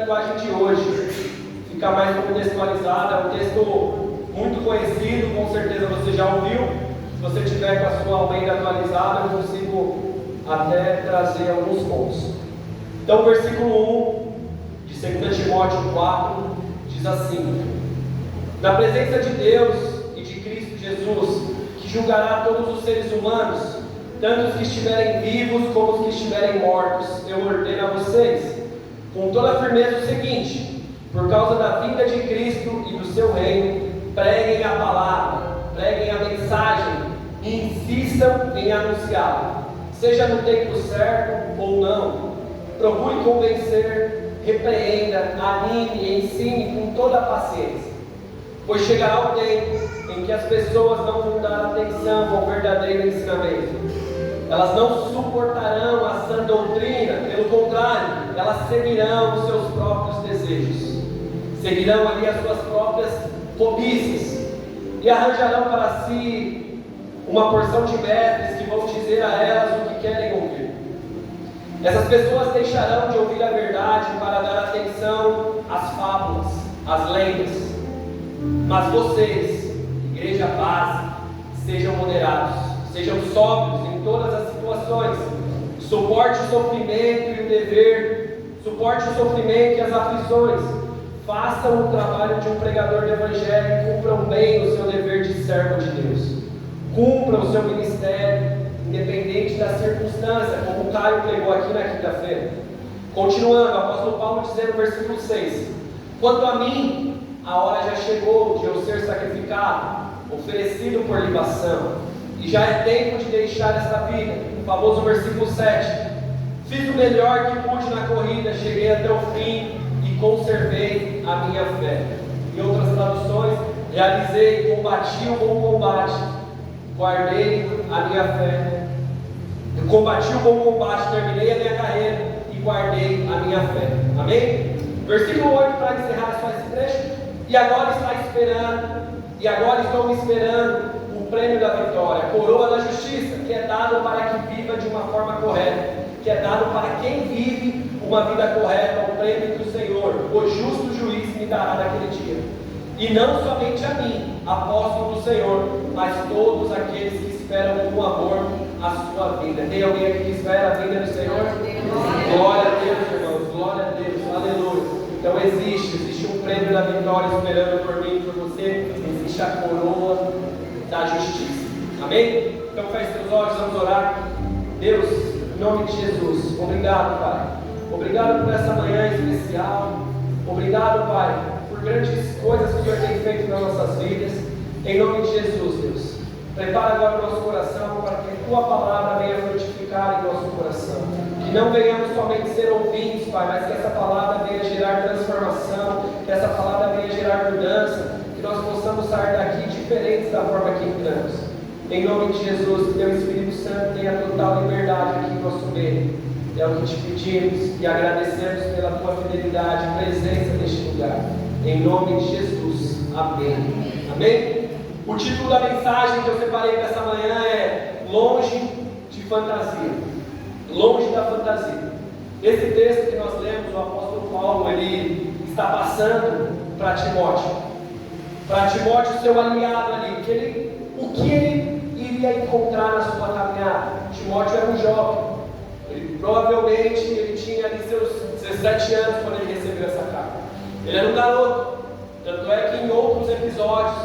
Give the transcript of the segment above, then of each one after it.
linguagem de hoje, ficar mais contextualizada. É um texto muito conhecido, com certeza você já ouviu. Se você tiver com a sua Almeida atualizada, eu consigo até trazer alguns pontos. Então, o versículo 1 de 2 Timóteo 4 diz assim: na presença de Deus e de Cristo Jesus, que julgará todos os seres humanos, tanto os que estiverem vivos como os que estiverem mortos, eu ordeno a vocês, com toda a firmeza, o seguinte: por causa da vinda de Cristo e do seu reino, preguem a palavra, preguem a mensagem e insistam em anunciá-la, seja no tempo certo ou não. Procure convencer, repreenda, anime e ensine com toda a paciência, pois chegará o tempo em que as pessoas não vão dar atenção ao verdadeiro ensinamento. Elas não suportarão a sã doutrina, pelo contrário, elas seguirão os seus próprios desejos, seguirão ali as suas próprias cobiças, e arranjarão para si uma porção de mestres que vão dizer a elas o que querem ouvir. Essas pessoas deixarão de ouvir a verdade para dar atenção às fábulas, às lendas. Mas vocês, igreja base, sejam moderados, sejam sóbrios em todas as situações, suporte o sofrimento e o dever, suporte o sofrimento e as aflições, façam o trabalho de um pregador do Evangelho e cumpram bem o seu dever de servo de Deus. Cumpram o seu ministério, independente da circunstância, como o Caio pregou aqui na quinta-feira. Continuando, o apóstolo Paulo dizendo no versículo 6: quanto a mim, a hora já chegou de eu ser sacrificado, oferecido por libação, e já é tempo de deixar esta vida. O famoso versículo 7: fiz o melhor que pude na corrida, cheguei até o fim e conservei a minha fé. Em outras traduções: realizei, combati o bom combate, guardei a minha fé. Eu combati o bom combate, terminei a minha carreira e guardei a minha fé. Amém? Versículo 8, para encerrar só esse trecho: e agora está esperando, e agora estou esperando o prêmio da vitória, a coroa da justiça, que é dado para que viva de uma forma correta, que é dado para quem vive uma vida correta, o prêmio do Senhor, o justo juiz me dará naquele dia. E não somente a mim, apóstolo do Senhor, mas todos aqueles que esperam com amor a sua vida. Tem alguém aqui que espera a vinda do Senhor? Glória a Deus, irmãos, glória a Deus, aleluia. Então existe um prêmio da vitória esperando por mim e por você. Existe a coroa da justiça. Amém? Então feche seus olhos, vamos orar. Deus, em nome de Jesus, obrigado, Pai. Obrigado por essa manhã especial. Obrigado, Pai, por grandes coisas que o Senhor tem feito nas nossas vidas. Em nome de Jesus, Deus, prepara agora o nosso coração para que a Tua palavra venha frutificar em nosso coração. Que não venhamos somente ser ouvintes, Pai, mas que essa palavra venha gerar transformação, que essa palavra venha gerar mudança, que nós possamos sair daqui diferentes da forma que entramos. Em nome de Jesus, que Teu Espírito Santo tenha total liberdade aqui em nosso meio. É o que te pedimos e agradecemos pela Tua fidelidade e presença neste lugar. Em nome de Jesus. Amém. Amém? O título da mensagem que eu separei para essa manhã é Longe de Fantasia. Longe da fantasia. Esse texto que nós lemos, o apóstolo Paulo, ele está passando para Timóteo. Para Timóteo, seu aliado ali. O que ele iria encontrar na sua caminhada? Timóteo era um jovem. Provavelmente tinha ali seus 17 anos quando ele recebeu essa carta. Ele era um garoto. Tanto é que em outros episódios,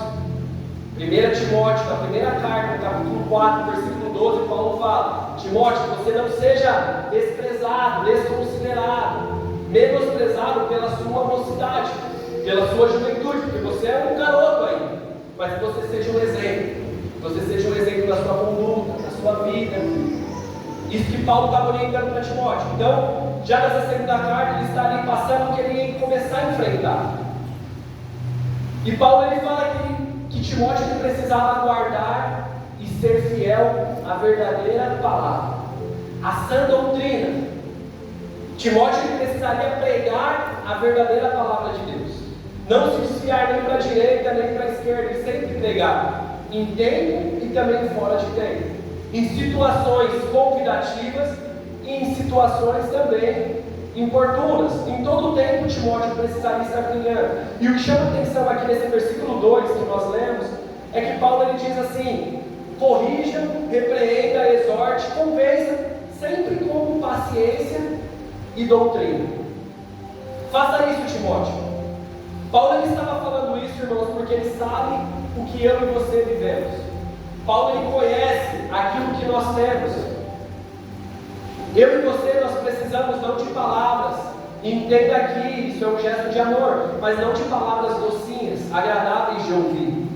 1 Timóteo, na primeira carta, no capítulo 4, versículo 12, Paulo fala: Timóteo, você não seja desprezado, desconsiderado, menosprezado pela sua mocidade, pela sua juventude, porque você é um garoto ainda, mas que você seja um exemplo, que você seja um exemplo da sua conduta, da sua vida. Isso que Paulo estava orientando para Timóteo. Então, já nessa segunda carta, ele está ali passando o que ele ia começar a enfrentar. E Paulo ele fala que Timóteo ele precisava guardar e ser fiel à verdadeira palavra, à sã doutrina. Timóteo ele precisaria pregar a verdadeira palavra de Deus, não se desviar nem para a direita nem para a esquerda, e sempre pregar em tempo e também fora de tempo, em situações convidativas e em situações também importunas. Em todo tempo, Timóteo precisaria estar brilhando. E o que chama atenção aqui nesse versículo 2 que nós lemos, é que Paulo ele diz assim: corrija, repreenda, exorte, convença, sempre com paciência e doutrina. Faça isso, Timóteo. Paulo ele estava falando isso, irmãos, porque ele sabe o que eu e você vivemos. Paulo ele conhece aquilo que nós temos. Eu e você, nós precisamos não de palavras, entenda aqui, isso é um gesto de amor, mas não de palavras docinhas, agradáveis de ouvir.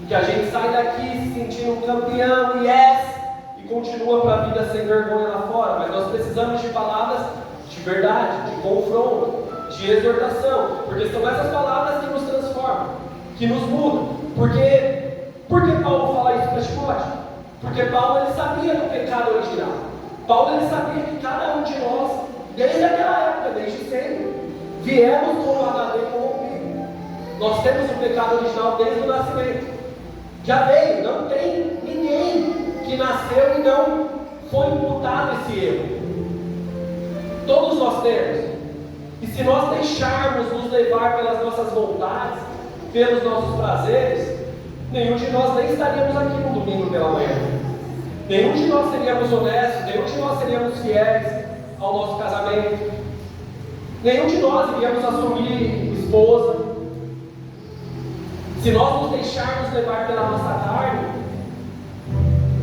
Que a gente sai daqui se sentindo um campeão, e continua para a vida sem vergonha lá fora. Mas nós precisamos de palavras de verdade, de confronto, de exortação, porque são essas palavras que nos transformam, que nos mudam. Por que Paulo fala isso para Timóteo? Porque Paulo ele sabia do pecado original. Paulo ele sabia que cada um de nós, desde aquela época, desde sempre, viemos com o HD corrompido. Nós temos o pecado original desde o nascimento. Já veio, não tem ninguém que nasceu e não foi imputado esse erro. Todos nós temos. E se nós deixarmos nos levar pelas nossas vontades, pelos nossos prazeres, nenhum de nós nem estaríamos aqui no domingo pela manhã. Nenhum de nós seríamos honestos, nenhum de nós seríamos fiéis ao nosso casamento. Nenhum de nós iríamos assumir esposa. Se nós nos deixarmos levar pela nossa carne,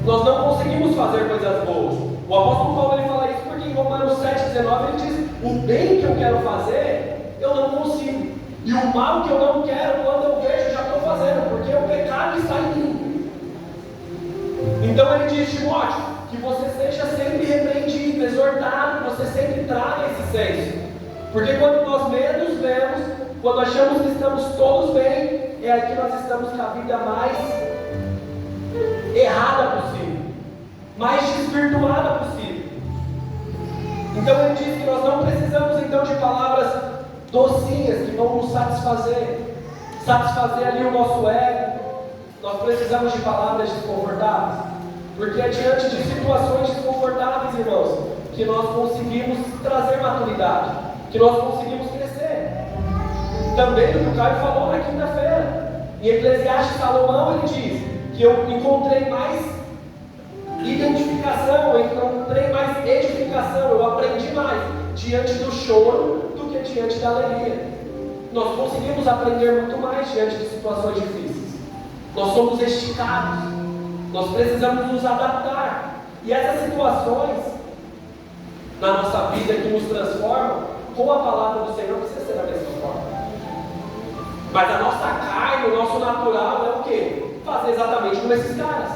nós não conseguimos fazer coisas boas. O apóstolo Paulo ele fala isso porque em Romanos 7,19 ele diz: o bem que eu quero fazer, eu não consigo. E o mal que eu não quero, quando eu vejo, já estou fazendo, porque o pecado está em mim. Então ele diz: Timóteo, que você seja sempre repreendido, exortado, que você sempre traga esse senso. Porque quando nós menos vemos, quando achamos que estamos todos bem, é aqui nós estamos com a vida mais errada possível, mais desvirtuada possível. Então ele diz que nós não precisamos então de palavras docinhas que vão nos satisfazer ali o nosso ego. Nós precisamos de palavras desconfortáveis, porque é diante de situações desconfortáveis, irmãos, que nós conseguimos trazer maturidade, que nós conseguimos crescer. Também o que o Caio falou na quinta-feira, em Eclesiastes, Salomão ele diz que eu encontrei mais identificação, eu encontrei mais edificação, eu aprendi mais diante do choro do que diante da alegria. Nós conseguimos aprender muito mais diante de situações difíceis. Nós somos esticados, nós precisamos nos adaptar. E essas situações na nossa vida que nos transformam, com a palavra do Senhor, precisa ser da mesma forma. Mas a nossa carne, o nosso natural é o quê? Fazer exatamente como esses caras.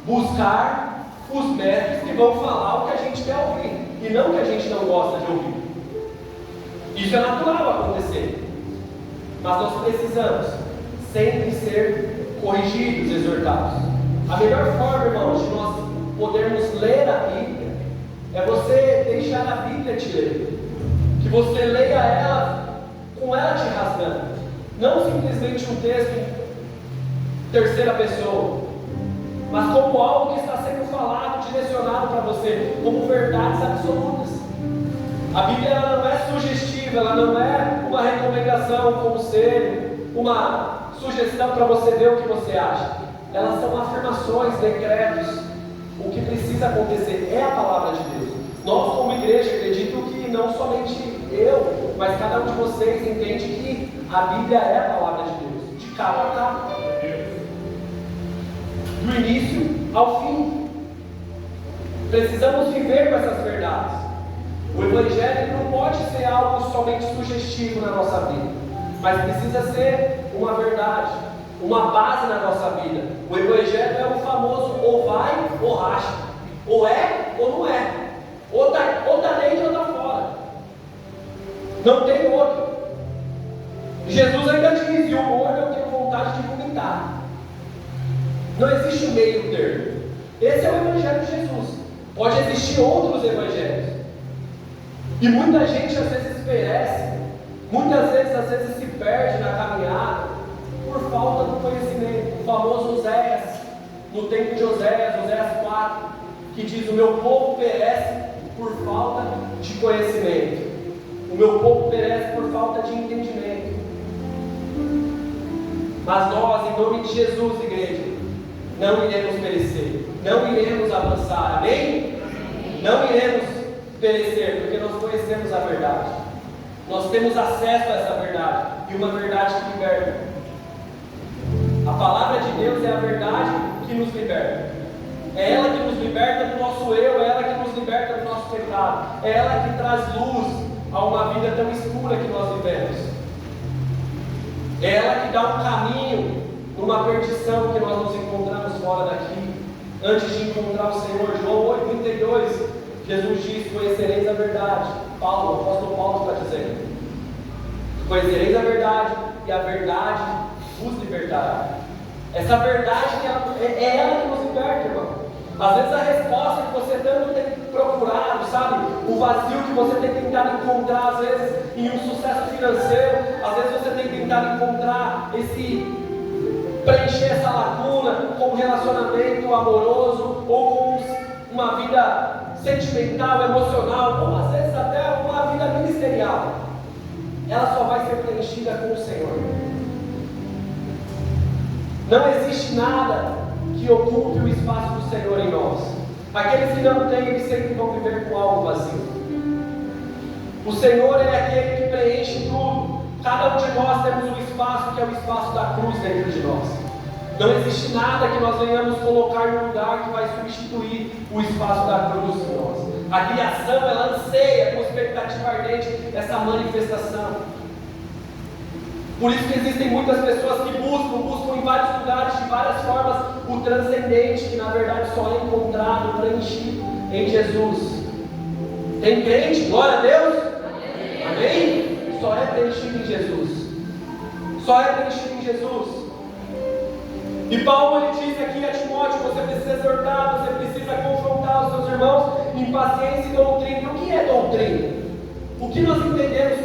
Buscar os mestres que vão falar o que a gente quer ouvir, e não o que a gente não gosta de ouvir. Isso é natural acontecer. Mas nós precisamos sempre ser corrigidos, exortados. A melhor forma, irmãos, de nós podermos ler a Bíblia é você deixar a Bíblia te ler. Que você leia ela com ela te rasgando. Não simplesmente um texto em terceira pessoa, mas como algo que está sendo falado, direcionado para você, como verdades absolutas. A Bíblia ela não é sugestiva, ela não é uma recomendação, um conselho, uma sugestão para você ver o que você acha. Elas são afirmações, decretos. O que precisa acontecer é a palavra de Deus. Nós, como igreja, acredito que não somente eu, mas cada um de vocês entende que a Bíblia é a palavra de Deus, de cabo a cabo, do início ao fim. Precisamos viver com essas verdades. O Evangelho não pode ser algo somente sugestivo na nossa vida, mas precisa ser uma verdade, uma base na nossa vida. O Evangelho é o famoso ou vai ou racha, ou é ou não é, ou está dentro ou está fora. Não tem outro. Jesus ainda diz: e o morno eu tenho vontade de vomitar. Não existe um meio termo. Esse é o Evangelho de Jesus. Pode existir outros evangelhos. E muita gente às vezes perece, muitas vezes às vezes se perde na caminhada por falta do conhecimento. O famoso Oséias, no tempo de Oséias 4, que diz: o meu povo perece por falta de conhecimento. O meu povo perece por falta de entendimento. Mas nós, em nome de Jesus, igreja, não iremos perecer, não iremos avançar, amém? Não iremos perecer, porque nós conhecemos a verdade. Nós temos acesso a essa verdade, e uma verdade que liberta. A palavra de Deus é a verdade que nos liberta. É ela que nos liberta do nosso eu, é ela que nos liberta do nosso pecado, é ela que traz luz a uma vida tão escura que nós vivemos. É ela que dá um caminho numa perdição que nós nos encontramos fora daqui. Antes de encontrar o Senhor, João 8,32, Jesus diz: conhecereis a verdade. O apóstolo Paulo está dizendo: conhecereis a verdade, e a verdade vos libertará. Essa verdade é ela que nos liberta, irmão. Às vezes a resposta que você tanto tem procurado, sabe? O vazio que você tem tentado encontrar, às vezes, em um sucesso financeiro, às vezes você tem tentado encontrar preencher essa lacuna com um relacionamento amoroso, ou com uma vida sentimental, emocional, ou às vezes até uma vida ministerial. Ela só vai ser preenchida com o Senhor. Não existe nada que ocupe o espaço do Senhor em nós. Aqueles que não têm, eles sempre vão viver com algo vazio. O Senhor é aquele que preenche tudo. Cada um de nós temos um espaço que é o espaço da cruz dentro de nós. Não existe nada que nós venhamos colocar no lugar que vai substituir o espaço da cruz em nós. A criação, ela anseia com expectativa ardente essa manifestação. Por isso que existem muitas pessoas que buscam em vários lugares, de várias formas, o transcendente, que na verdade só é encontrado, preenchido em Jesus. Tem crente? Glória a Deus? Amém? Só é preenchido em Jesus. Só é preenchido em Jesus. E Paulo ele diz aqui a Timóteo: você precisa exortar, você precisa confrontar os seus irmãos em paciência e doutrina. O que é doutrina? O que nós entendemos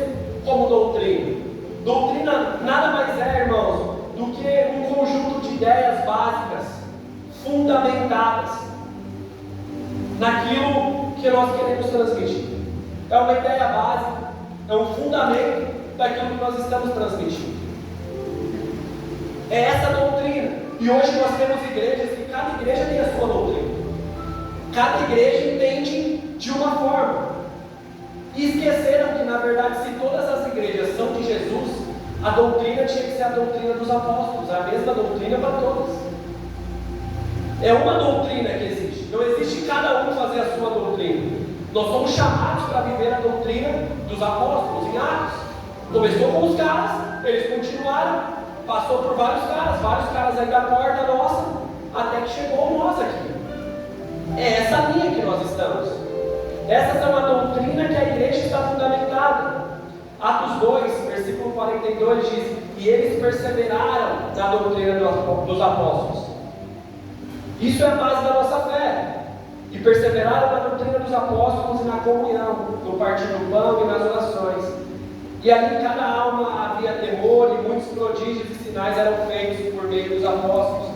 como doutrina? Doutrina nada mais é, irmãos, do que um conjunto de ideias básicas, fundamentadas naquilo que nós queremos transmitir. É uma ideia básica, é um fundamento daquilo que nós estamos transmitindo. É essa doutrina. E hoje nós temos igrejas que cada igreja tem a sua doutrina. Cada igreja entende de uma forma. E esqueceram que, na verdade, se todas as igrejas são de Jesus, a doutrina tinha que ser a doutrina dos apóstolos, a mesma doutrina para todas. É uma doutrina que existe. Não existe cada um fazer a sua doutrina. Nós somos chamados para viver a doutrina dos apóstolos em Atos. Começou com os caras, eles continuaram, passou por vários caras aí da porta nossa, até que chegou nós aqui. É essa linha que nós estamos. Essa é uma doutrina que a igreja está fundamentada. Atos 2, versículo 42 diz: e eles perseveraram na doutrina dos apóstolos. Isso é a base da nossa fé. E perseveraram na doutrina dos apóstolos e na comunhão, no partir do pão e nas orações. E ali em cada alma havia temor, e muitos prodígios e sinais eram feitos por meio dos apóstolos.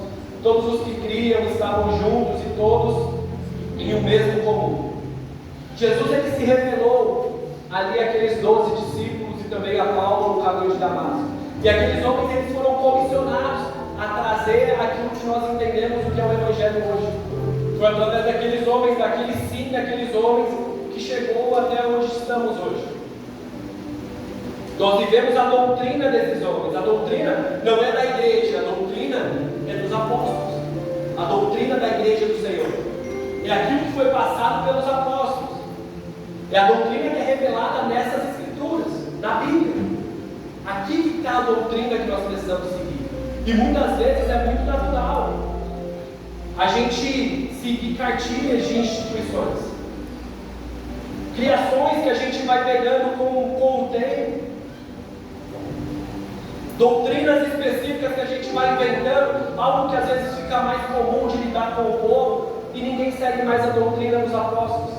Todos os que criam estavam juntos e todos em um mesmo comum. Jesus ele se revelou ali àqueles 12 discípulos e também a Paulo no caminho de Damasco. E aqueles homens eles foram comissionados a trazer aquilo que nós entendemos o que é o Evangelho hoje. Foi através daqueles homens, daqueles homens que chegou até onde estamos hoje. Nós vivemos a doutrina desses homens. A doutrina não é da igreja, a doutrina é dos apóstolos. A doutrina da igreja do Senhor é aquilo que foi passado pelos apóstolos. É a doutrina que é revelada nessas escrituras, na Bíblia. Aqui que está a doutrina que nós precisamos seguir. E muitas vezes é muito natural a gente seguir cartilhas de instituições, criações que a gente vai pegando com o tempo, doutrinas específicas que a gente vai inventando, algo que às vezes fica mais comum de lidar com o povo, e ninguém segue mais a doutrina dos apóstolos.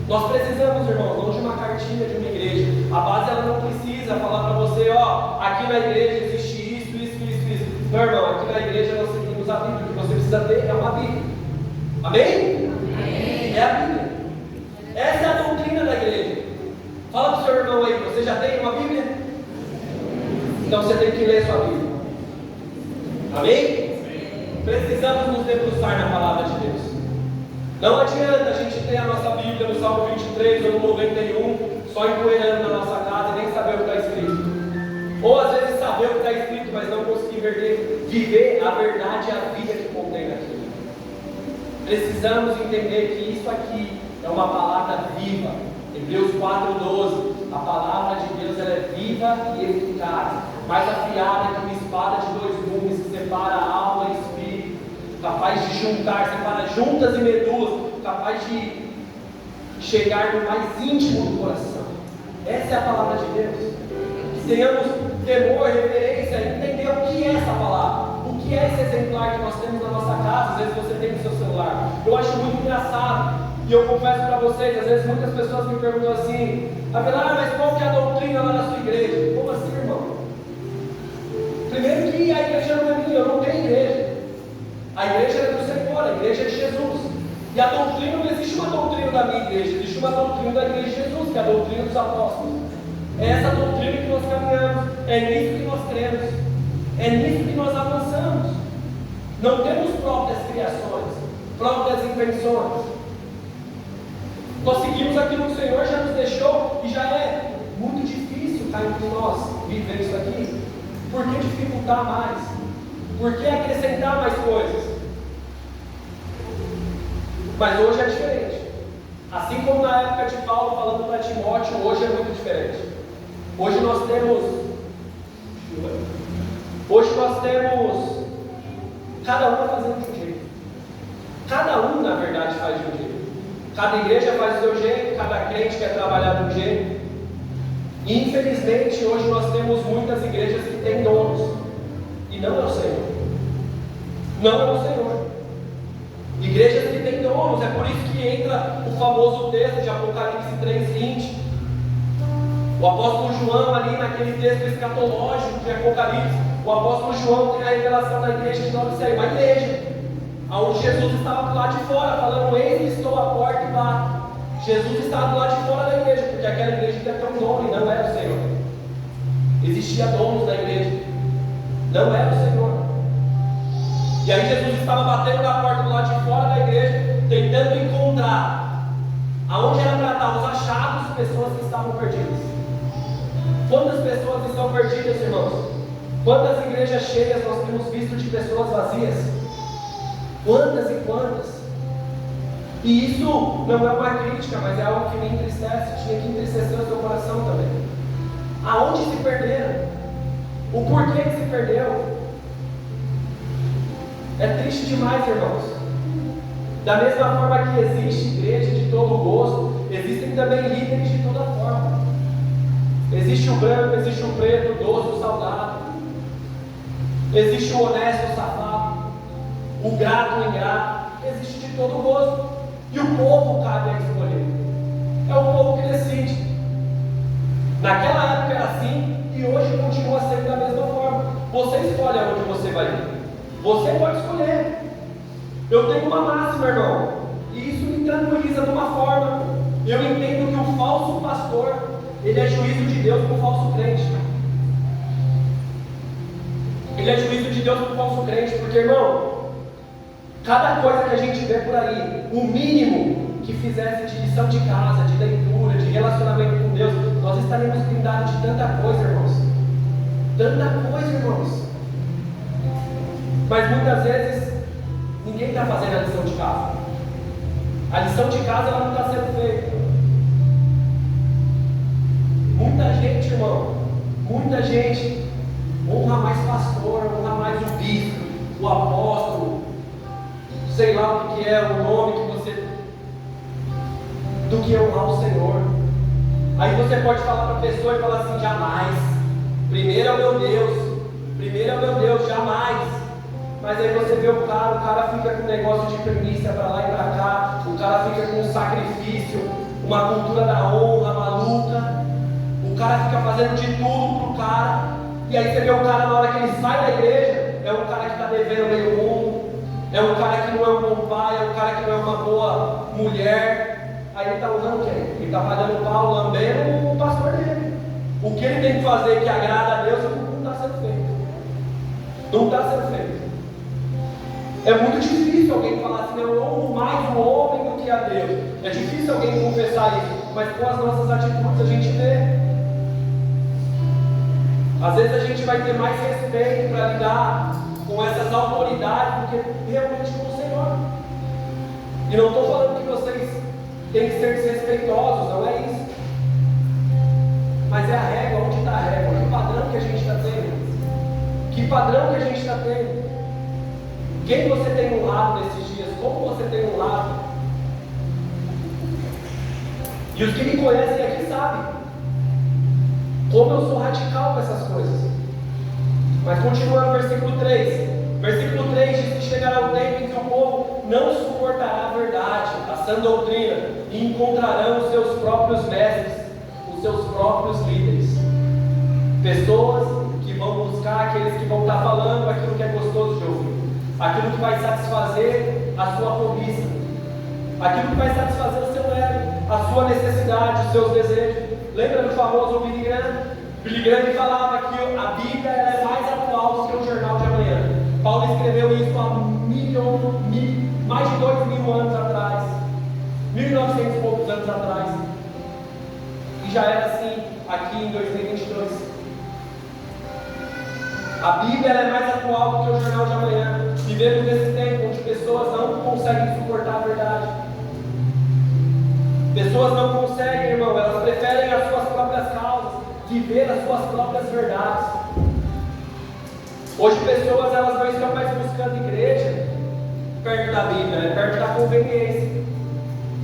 Nós precisamos, irmãos, não de uma cartilha de uma igreja. A base ela não precisa falar para você, ó, aqui na igreja existe isso. Não, irmão, aqui na igreja nós seguimos a Bíblia. O que você precisa ter é uma Bíblia. Amém? Amém. É a Bíblia. Essa é a doutrina da igreja. Fala para o seu irmão aí, você já tem uma Bíblia? Então você tem que ler sua Bíblia. Amém? Precisamos nos debruçar na palavra de Deus. Não adianta a gente ter a nossa Bíblia no Salmo 23 ou no 91 só empoeirando na nossa casa e nem saber o que está escrito. Ou às vezes saber o que está escrito, mas não conseguir viver a verdade e a vida que contém aquilo. Precisamos entender que isso aqui é uma palavra viva. Hebreus 4,12. A palavra de Deus ela é viva e eficaz, mais afiada que uma espada de 2 gumes, que separa a alma e espírito, capaz de juntar, separa juntas e medulas, capaz de chegar no mais íntimo do coração. Essa é a palavra de Deus. Que tenhamos temor, reverência, entender o que é essa palavra, o que é esse exemplar que nós temos na nossa casa. Às vezes você tem no seu celular. Eu acho muito engraçado, e eu confesso para vocês, às vezes muitas pessoas me perguntam assim: Avelar, mas qual que é a doutrina lá na sua igreja? Como assim, irmão? Primeiro que a igreja não é minha, eu não tenho igreja. A igreja é do Senhor, a igreja é de Jesus. E a doutrina, não existe uma doutrina da minha igreja, existe uma doutrina da igreja de Jesus, que é a doutrina dos apóstolos. É essa doutrina que nós caminhamos, é nisso que nós cremos, é nisso que nós avançamos. Não temos próprias criações, próprias invenções. Nós seguimos aquilo que o Senhor já nos deixou, e já é muito difícil cá entre nós viver isso aqui. Por que dificultar mais? Por que acrescentar mais coisas? Mas hoje é diferente. Assim como na época de Paulo falando para Timóteo, hoje é muito diferente. Hoje nós temos cada um fazendo de um jeito. Cada um, na verdade, faz de um jeito. Cada igreja faz do seu jeito, cada crente quer trabalhar de um jeito. E infelizmente hoje nós temos muitas igrejas que têm donos, e não é o Senhor. Não é o Senhor. Igrejas que têm donos, é por isso que entra o famoso texto de Apocalipse 3:20. O apóstolo João, ali naquele texto escatológico de Apocalipse, o apóstolo João tem a revelação da igreja de Laodiceia, uma igreja onde Jesus estava do lado de fora, falando: eis, estou à porta e bato. Jesus estava do lado de fora da igreja, porque aquela igreja devia ter um dono, e não era o Senhor. Existia donos da igreja, não era o Senhor. E aí Jesus estava batendo na porta do lado de fora da igreja, tentando encontrar aonde era para estar os achados de pessoas que estavam perdidas. Quantas pessoas estão perdidas, irmãos? Quantas igrejas cheias nós temos visto de pessoas vazias? Quantas e quantas? E isso não é uma crítica, mas é algo que me entristece. Tinha que entristecer o seu coração também. Aonde se perderam? O porquê que se perdeu? É triste demais, irmãos. Da mesma forma que existe igreja de todo gosto, existem também líderes de toda forma. Existe o branco, existe o preto, o doce, o salgado. Existe o honesto, o safado. O grato, o ingrato. Existe de todo gosto. E o povo cabe a escolher. É o povo que decide. Naquela época era assim, e hoje continua sendo da mesma forma. Você escolhe aonde você vai ir. Você pode escolher. Eu tenho uma máxima, irmão, e isso me tranquiliza de uma forma. Eu entendo que o falso pastor, ele é juízo de Deus para o falso crente. Ele é juízo de Deus para o falso crente, porque, irmão, cada coisa que a gente vê por aí, o mínimo que fizesse de lição de casa, de leitura, de relacionamento com Deus, nós estaremos blindados de tanta coisa, irmãos. Tanta coisa, irmãos. Mas muitas vezes ninguém está fazendo a lição de casa. A lição de casa ela não está sendo feita. Muita gente, irmão, muita gente honra mais pastor, honra mais o bispo, o apóstolo, sei lá o que é o nome que você, do que honrar o Senhor. Aí você pode falar para a pessoa e falar assim: jamais, primeiro é o meu Deus, primeiro é o meu Deus, jamais. Mas aí você vê o cara fica com um negócio de primícia para lá e para cá, o cara fica com um sacrifício, uma cultura da honra maluca, o cara fica fazendo de tudo pro cara, e aí você vê o cara na hora que ele sai da igreja, é um cara que está devendo meio mundo, é um cara que não é um bom pai, é um cara que não é uma boa mulher, Aí ele está usando quem? Ele está pagando pau, lambendo o pastor dele. O que ele tem que fazer que agrada a Deus não está sendo feito. Não está sendo feito. É muito difícil alguém falar assim, eu amo mais o homem do que a Deus. É difícil alguém confessar isso, mas com as nossas atitudes a gente vê. Às vezes a gente vai ter mais respeito para lidar com essas autoridades do que realmente com o Senhor. E não estou falando que vocês têm que ser desrespeitosos, não é isso. Mas é a régua, onde está a régua? Que padrão que a gente está tendo? Que padrão que a gente está tendo? Quem você tem honrado nesses dias? Como você tem honrado? E os que me conhecem aqui sabem como eu sou radical com essas coisas. Mas continuando o versículo 3. Versículo 3 diz que chegará o tempo em que o povo não suportará a verdade, a sã doutrina, e encontrarão os seus próprios mestres, os seus próprios líderes. Pessoas que vão buscar aqueles que vão estar falando aquilo que é gostoso de ouvir, aquilo que vai satisfazer a sua cobiça, aquilo que vai satisfazer o seu ego, a sua necessidade, os seus desejos. Lembra do famoso Billy Graham? Billy Graham falava que a Bíblia é mais atual do que o jornal de amanhã. Paulo escreveu isso há mais de 2.000 anos atrás, 1.900 e poucos anos atrás, e já era assim aqui em 2022. A Bíblia é mais atual do que o jornal de amanhã. Vivemos nesse tempo onde pessoas não conseguem suportar a verdade. Pessoas não conseguem, irmão, elas preferem as suas próprias causas, viver as suas próprias verdades. Hoje pessoas elas não estão mais buscando igreja perto da Bíblia, perto da conveniência.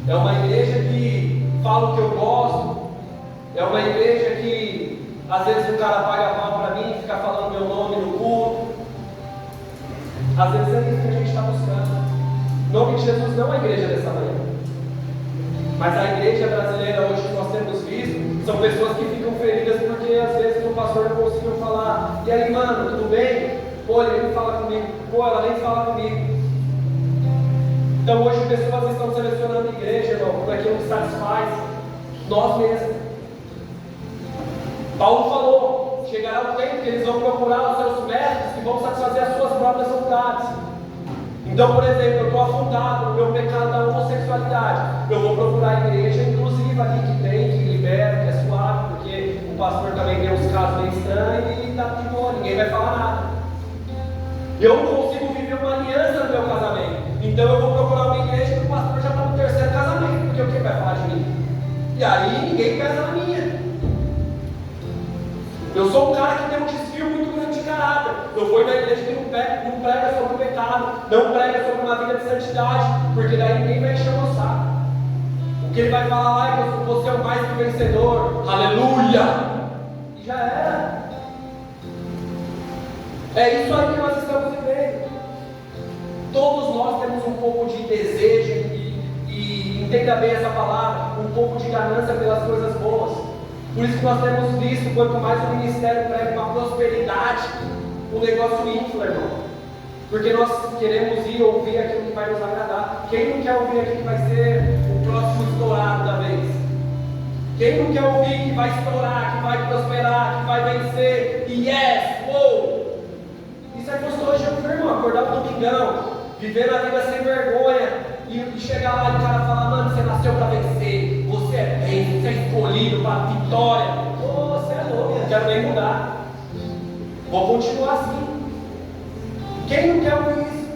É uma igreja que fala o que eu gosto, é uma igreja que às vezes o cara paga pau para mim, fica falando meu nome no culto. Às vezes é isso que a gente está buscando. Em nome de Jesus, não a igreja dessa manhã. Mas a igreja brasileira hoje que nós temos visto, são pessoas que ficam feridas porque às vezes o pastor não conseguiu falar. E aí, mano, tudo bem? Pô, ele nem fala comigo. Pô, ela nem fala comigo. Então hoje pessoas estão selecionando igreja, irmão, por aquilo que satisfaz nós mesmos. Paulo falou, chegará o tempo que eles vão procurar os seus mestres que vão satisfazer as suas próprias vontades. Então, por exemplo, eu estou afundado no meu pecado da homossexualidade. Eu vou procurar a igreja, inclusive ali que tem, que libera, que é suave, porque o pastor também tem uns casos bem estranhos e está de boa, ninguém vai falar nada. Eu não consigo viver uma aliança no meu casamento. Então eu vou procurar uma igreja que o pastor já está no terceiro casamento, porque o que vai falar de mim? E aí ninguém pesa na minha. Eu sou um cara que tem um desvio muito grande de caráter. Eu vou na igreja que não prega sobre o pecado, não prega sobre uma vida de santidade, porque daí ninguém vai encher o saco. O que ele vai falar lá é que você é o mais que vencedor. Aleluia! E já era. É isso aí que nós estamos vivendo. Todos nós temos um pouco de desejo e entenda bem essa palavra, um pouco de ganância pelas coisas boas. Por isso que nós temos visto, quanto mais o ministério prega uma prosperidade, o negócio infla, irmão. Porque nós queremos ir ouvir aquilo que vai nos agradar. Quem não quer ouvir aquilo que vai ser o próximo estourado da vez? Quem não quer ouvir que vai estourar, que vai prosperar, que vai vencer? E yes, uou! Isso é gostoso de ouvir, irmão. Acordar no domingão, viver a vida sem vergonha. E chegar lá e o cara falar, mano, você nasceu para vencer, você é bem, você é escolhido para a vitória. Ô, você é louco, não quero nem mudar. Vou continuar assim. Quem não quer ouvir isso?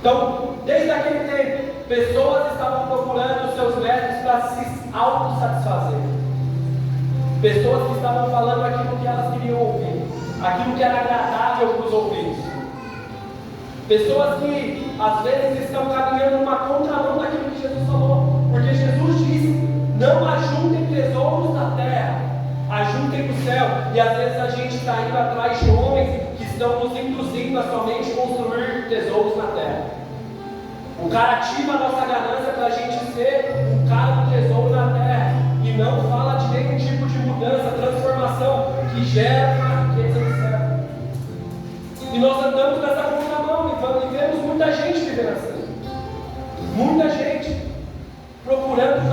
Então, desde aquele tempo, pessoas estavam procurando os seus métodos para se autossatisfazer. Pessoas que estavam falando aquilo que elas queriam ouvir, aquilo que era agradável para os ouvidos. Pessoas que às vezes estão caminhando numa contramão daquilo que Jesus falou, porque Jesus disse: não ajuntem tesouros na terra, ajuntem no céu. E às vezes a gente está indo atrás de homens que estão nos induzindo a somente construir tesouros na terra. O cara ativa a nossa ganância para a gente ser um cara do tesouro na terra e não fala de nenhum tipo de mudança, transformação que gera a riqueza do céu. E nós andamos nessa contramão e vemos muita gente vivendo assim. Muita gente procurando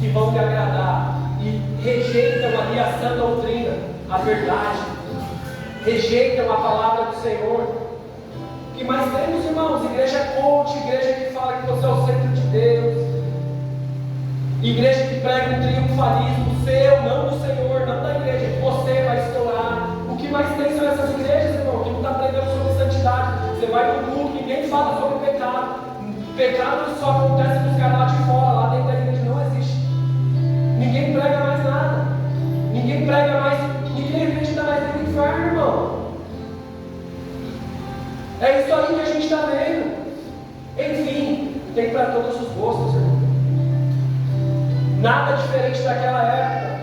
que vão lhe agradar e rejeitam ali a sã doutrina, a verdade, rejeitam a palavra do Senhor. O que mais temos, irmãos? Igreja coach, igreja que fala que você é o centro de Deus, igreja que prega um triunfalismo seu, não do Senhor, não da igreja, que você vai estourar. O que mais tem são essas igrejas, irmão, que não está pregando sobre santidade. Você vai no culto, ninguém fala sobre pecado. Pecado só acontece nos caras lá de fora, lá dentro da igreja não existe. Ninguém prega mais nada. Ninguém prega mais, ninguém acredita mais no inferno, irmão. É isso aí que a gente está vendo. Enfim, tem para todos os gostos, irmão. Nada diferente daquela época.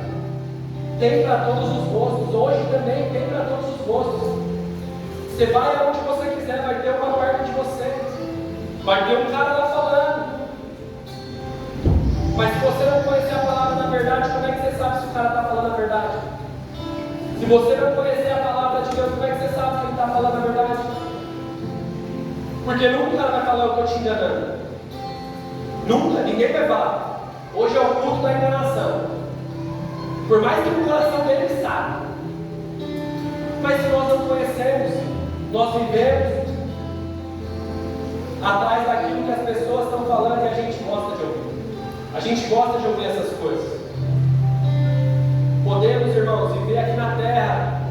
Tem para todos os gostos. Hoje também tem para todos os gostos. Você vai aonde você quiser, vai ter uma perto de você. Vai ter um cara lá falando. Mas se você não conhecer a palavra na verdade, como é que você sabe se o cara está falando a verdade? Se você não conhecer a palavra de Deus, como é que você sabe que ele está falando a verdade? Porque nunca o cara vai falar, eu estou te enganando. Nunca, ninguém vai falar. Hoje é o culto da enganação. Por mais que no coração dele sabe. Mas se nós não conhecemos, nós vivemos atrás daquilo que as pessoas estão falando e a gente gosta de ouvir. A gente gosta de ouvir essas coisas. Podemos, irmãos, viver aqui na terra,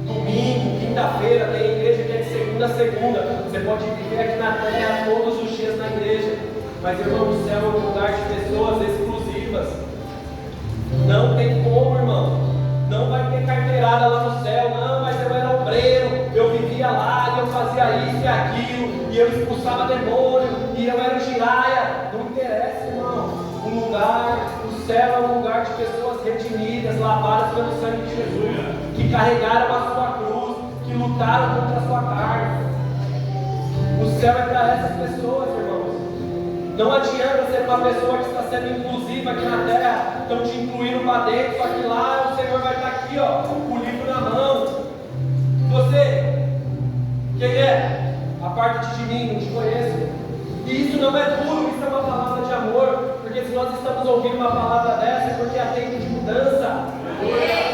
domingo, quinta-feira, tem igreja que é de segunda a segunda. Você pode viver aqui na terra todos os dias na igreja. Mas, irmão, o céu é um lugar de pessoas exclusivas. Não tem como, irmão. Não vai ter carteirada lá no céu. Não, mas eu era obreiro. Eu vivia lá e eu fazia isso e aquilo. E eu expulsava demônio. E eu era giraia. Não interessa, irmão. O céu é um lugar de pessoas redimidas, lavadas pelo sangue de Jesus, que carregaram a sua cruz, que lutaram contra a sua carne. O céu é para essas pessoas, irmãos. Não adianta ser uma pessoa que está sendo inclusiva aqui na terra, estão te incluindo para dentro, só que lá o Senhor vai estar aqui, ó, com o livro na mão. Você, quem é? Aparte-te de mim, não te conheço. E isso não é duro, isso é uma palavra de amor, porque se nós estamos ouvindo uma palavra dessa, é porque há tempo de mudança.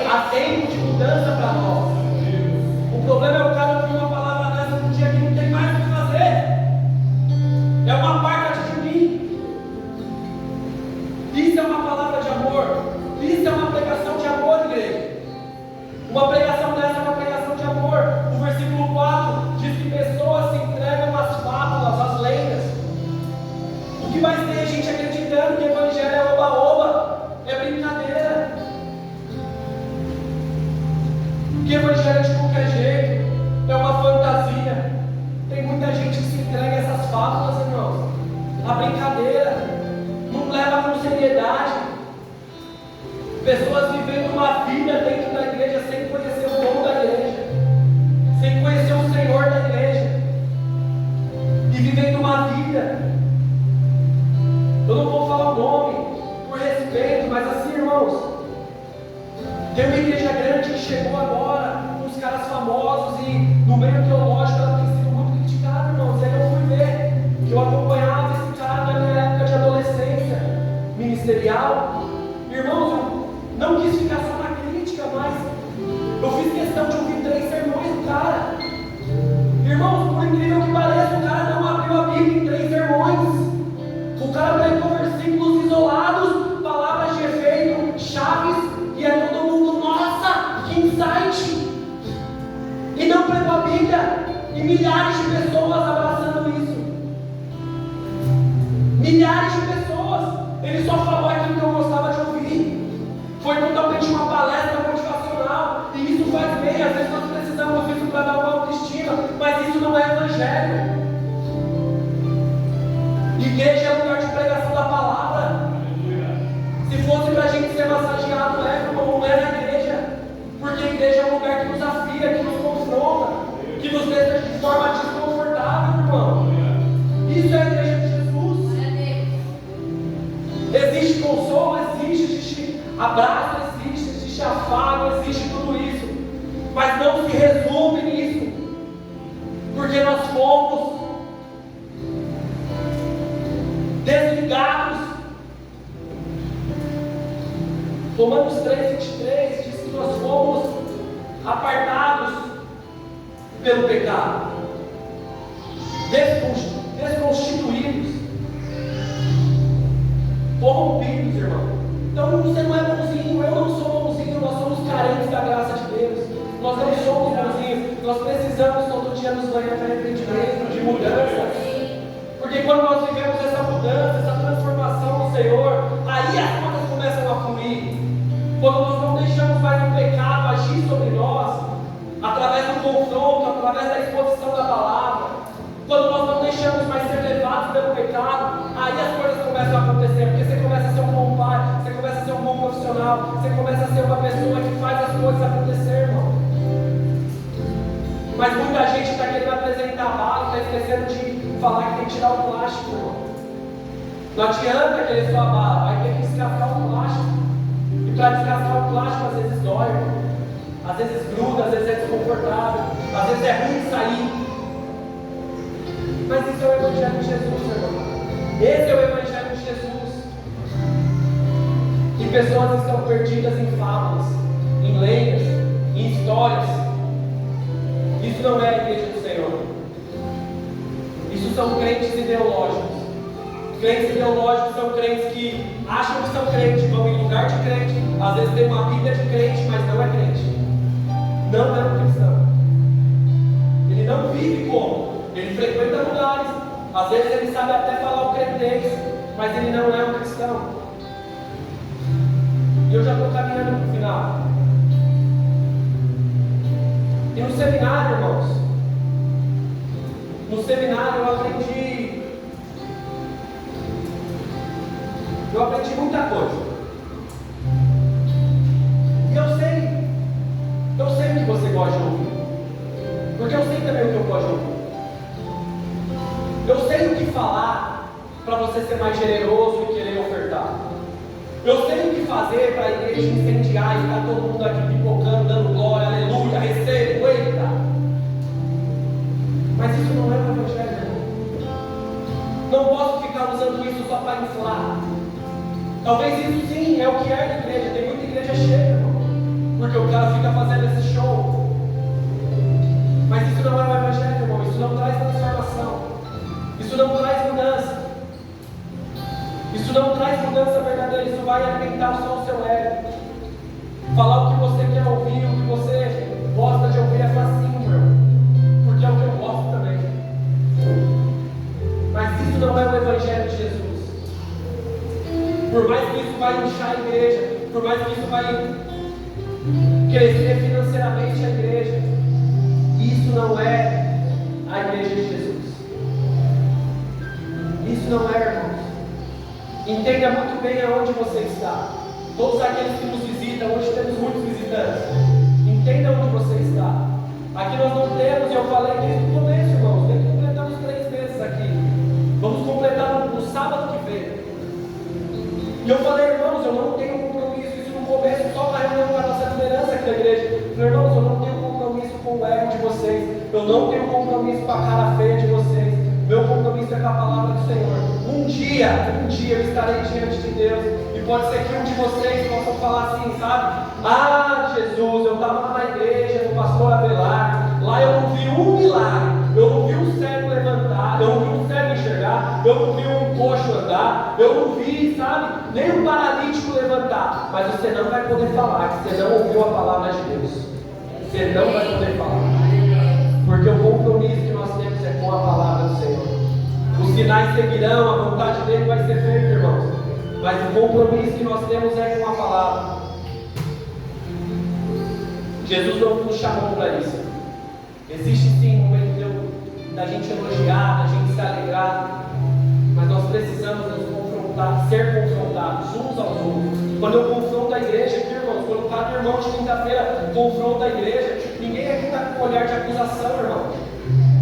Há tempo de mudança para nós. O problema é o cara ouvir uma palavra dessa no dia que não tem mais o que fazer. É uma parte de mim. Isso é uma palavra de amor. Isso é uma pregação de amor, igreja. Uma pregação dessa é uma pregação de amor. O versículo 4 diz que pessoas se entregam às fábulas, às lendas. O que mais tem gente acreditando que o evangelho é oba-oba, é brincadeira. Que evangelho é de qualquer jeito, é uma fantasia. Tem muita gente que se entrega a essas fábulas, irmãos, a brincadeira, não leva com seriedade. Pessoas vivendo uma vida dentro da igreja sem conhecer o dono da igreja, sem conhecer o Senhor da igreja, e vivendo uma vida. Eu não vou falar o nome por respeito, mas assim, irmãos, tem uma igreja grande que chegou agora, com os caras famosos, e no meio teológico ela tem sido muito criticada, irmãos. E aí eu fui ver, que eu acompanhava esse cara na minha época de adolescência ministerial. Irmãos, eu não quis ficar só na crítica, mas eu fiz questão de ouvir 3 sermões do cara. Irmãos, por incrível que pareça, o cara não abriu a Bíblia em 3 sermões. O cara pegou versículos isolados, palavras de efeito, chaves, e é todo mundo, nossa, que insight! E não pregou a Bíblia, e milhares de pessoas abraçando isso. Milhares de pessoas. Ele só falou aquilo que eu gostava de ouvir. Foi totalmente uma palestra motivacional, e isso faz bem. Às vezes nós precisamos disso para dar uma autoestima, mas isso não é evangelho. Igreja é lugar de pregação da palavra. Se fosse para a gente ser massageado, não é na igreja. Porque a igreja é um lugar que nos afia, que nos confronta, que nos deixa de forma desconfortável, irmão. Isso é a igreja de Jesus. Existe consolo, existe abraço, existe afago, existe tudo isso. Mas não se resume nisso. Porque nós fomos desligados Romanos 3,23 diz que nós fomos apartados pelo pecado, desconstituídos, corrompidos, irmão. Então você não é bonzinho, eu não sou bonzinho, nós somos carentes da graça de Deus. Nós não somos bonzinhos, nós precisamos todo dia nos banhar de arrependimento, de mudança. Porque quando nós vivemos essa mudança, essa transformação no Senhor, aí as coisas começam a fluir. Quando nós não deixamos mais o pecado agir sobre nós, através do confronto, através da exposição da palavra, quando nós não deixamos mais ser levados pelo pecado, aí as coisas começam a acontecer, porque você começa a ser um bom pai, você começa a ser um bom profissional, você começa a ser uma pessoa que faz as coisas acontecer, irmão. Mas muita gente está querendo apresentar bala, está esquecendo de falar que tem que tirar o plástico, irmão. Não adianta querer só a bala, vai ter que descascar o plástico. E para descascar o plástico, às vezes dói, irmão. Às vezes gruda, às vezes é desconfortável, às vezes é ruim de sair. Mas isso é o Evangelho de Jesus, meu irmão. Esse é o Evangelho de Jesus. E pessoas estão perdidas em fábulas, em lendas, em histórias. Isso não é a igreja do Senhor. Isso são crentes ideológicos. Crentes ideológicos são crentes que acham que são crentes, vão em lugar de crente, às vezes tem uma Bíblia de crente, mas não é crente. Não é um cristão. Ele não vive como? Ele frequenta lugares, às vezes ele sabe até falar o cretez, mas ele não é um cristão. E eu já estou caminhando para o final. E no seminário, irmãos, no seminário eu aprendi muita coisa. E eu sei o que você gosta de ouvir, porque eu sei também o que eu gosto de ouvir. Eu sei o que falar para você ser mais generoso e querer ofertar. Eu sei o que fazer para a igreja incendiar e ficar todo mundo aqui pipocando, dando glória, aleluia, recebo, eita. Mas isso não é o Evangelho, irmão. Não posso ficar usando isso só para inflar. Talvez isso sim é o que é a igreja. Tem muita igreja cheia, irmão, porque o cara fica fazendo esse show. Mas isso não é o Evangelho, irmão. Isso não traz transformação. Isso não traz mudança. Isso não traz mudança verdadeira. Isso vai alimentar só o seu ego. Falar o que você quer ouvir, o que você gosta de ouvir é facinho, meu. Porque é o que eu gosto também. Mas isso não é o Evangelho de Jesus. Por mais que isso vai inchar a igreja, por mais que isso vai crescer financeiramente a igreja, isso não é a igreja de Jesus. Isso não é, irmãos. Entenda muito bem aonde você está. Todos aqueles que nos visitam, hoje temos muitos visitantes. Entenda onde você está. Aqui nós não temos, eu falei desde o começo, irmãos, nem completamos 3 meses aqui. Vamos completar no sábado que vem. E eu falei, irmãos, eu não tenho compromisso, isso no começo, só para reunião com a nossa liderança aqui da igreja. Eu falei, irmãos, eu não tenho compromisso com o ego de vocês. Eu não tenho compromisso com a cara feia de vocês. Meu compromisso é com a palavra do Senhor. Um dia eu estarei diante de Deus. E pode ser que um de vocês possam falar assim, sabe? Ah, Jesus, eu estava lá na igreja, no pastor Abelar. Lá eu não vi um milagre. Eu não vi um cego levantar. Eu não vi um cego enxergar. Eu não vi um coxo andar. Eu não vi, sabe? Nem um paralítico levantar. Mas você não vai poder falar que você não ouviu a palavra de Deus. Você não vai poder falar. Porque o compromisso que nós temos é com a palavra do Senhor. Os sinais seguirão, a vontade dele vai ser feita, irmãos. Mas o compromisso que nós temos é com a palavra. Jesus não nos chamou para isso. Existe sim um momento da gente elogiar, da gente se alegrar. Mas nós precisamos nos confrontar, ser confrontados uns aos outros. Quando eu confronto a igreja aqui, irmãos, quando cada irmão de quinta-feira confronta a igreja, ninguém aqui está com um olhar de acusação, irmão.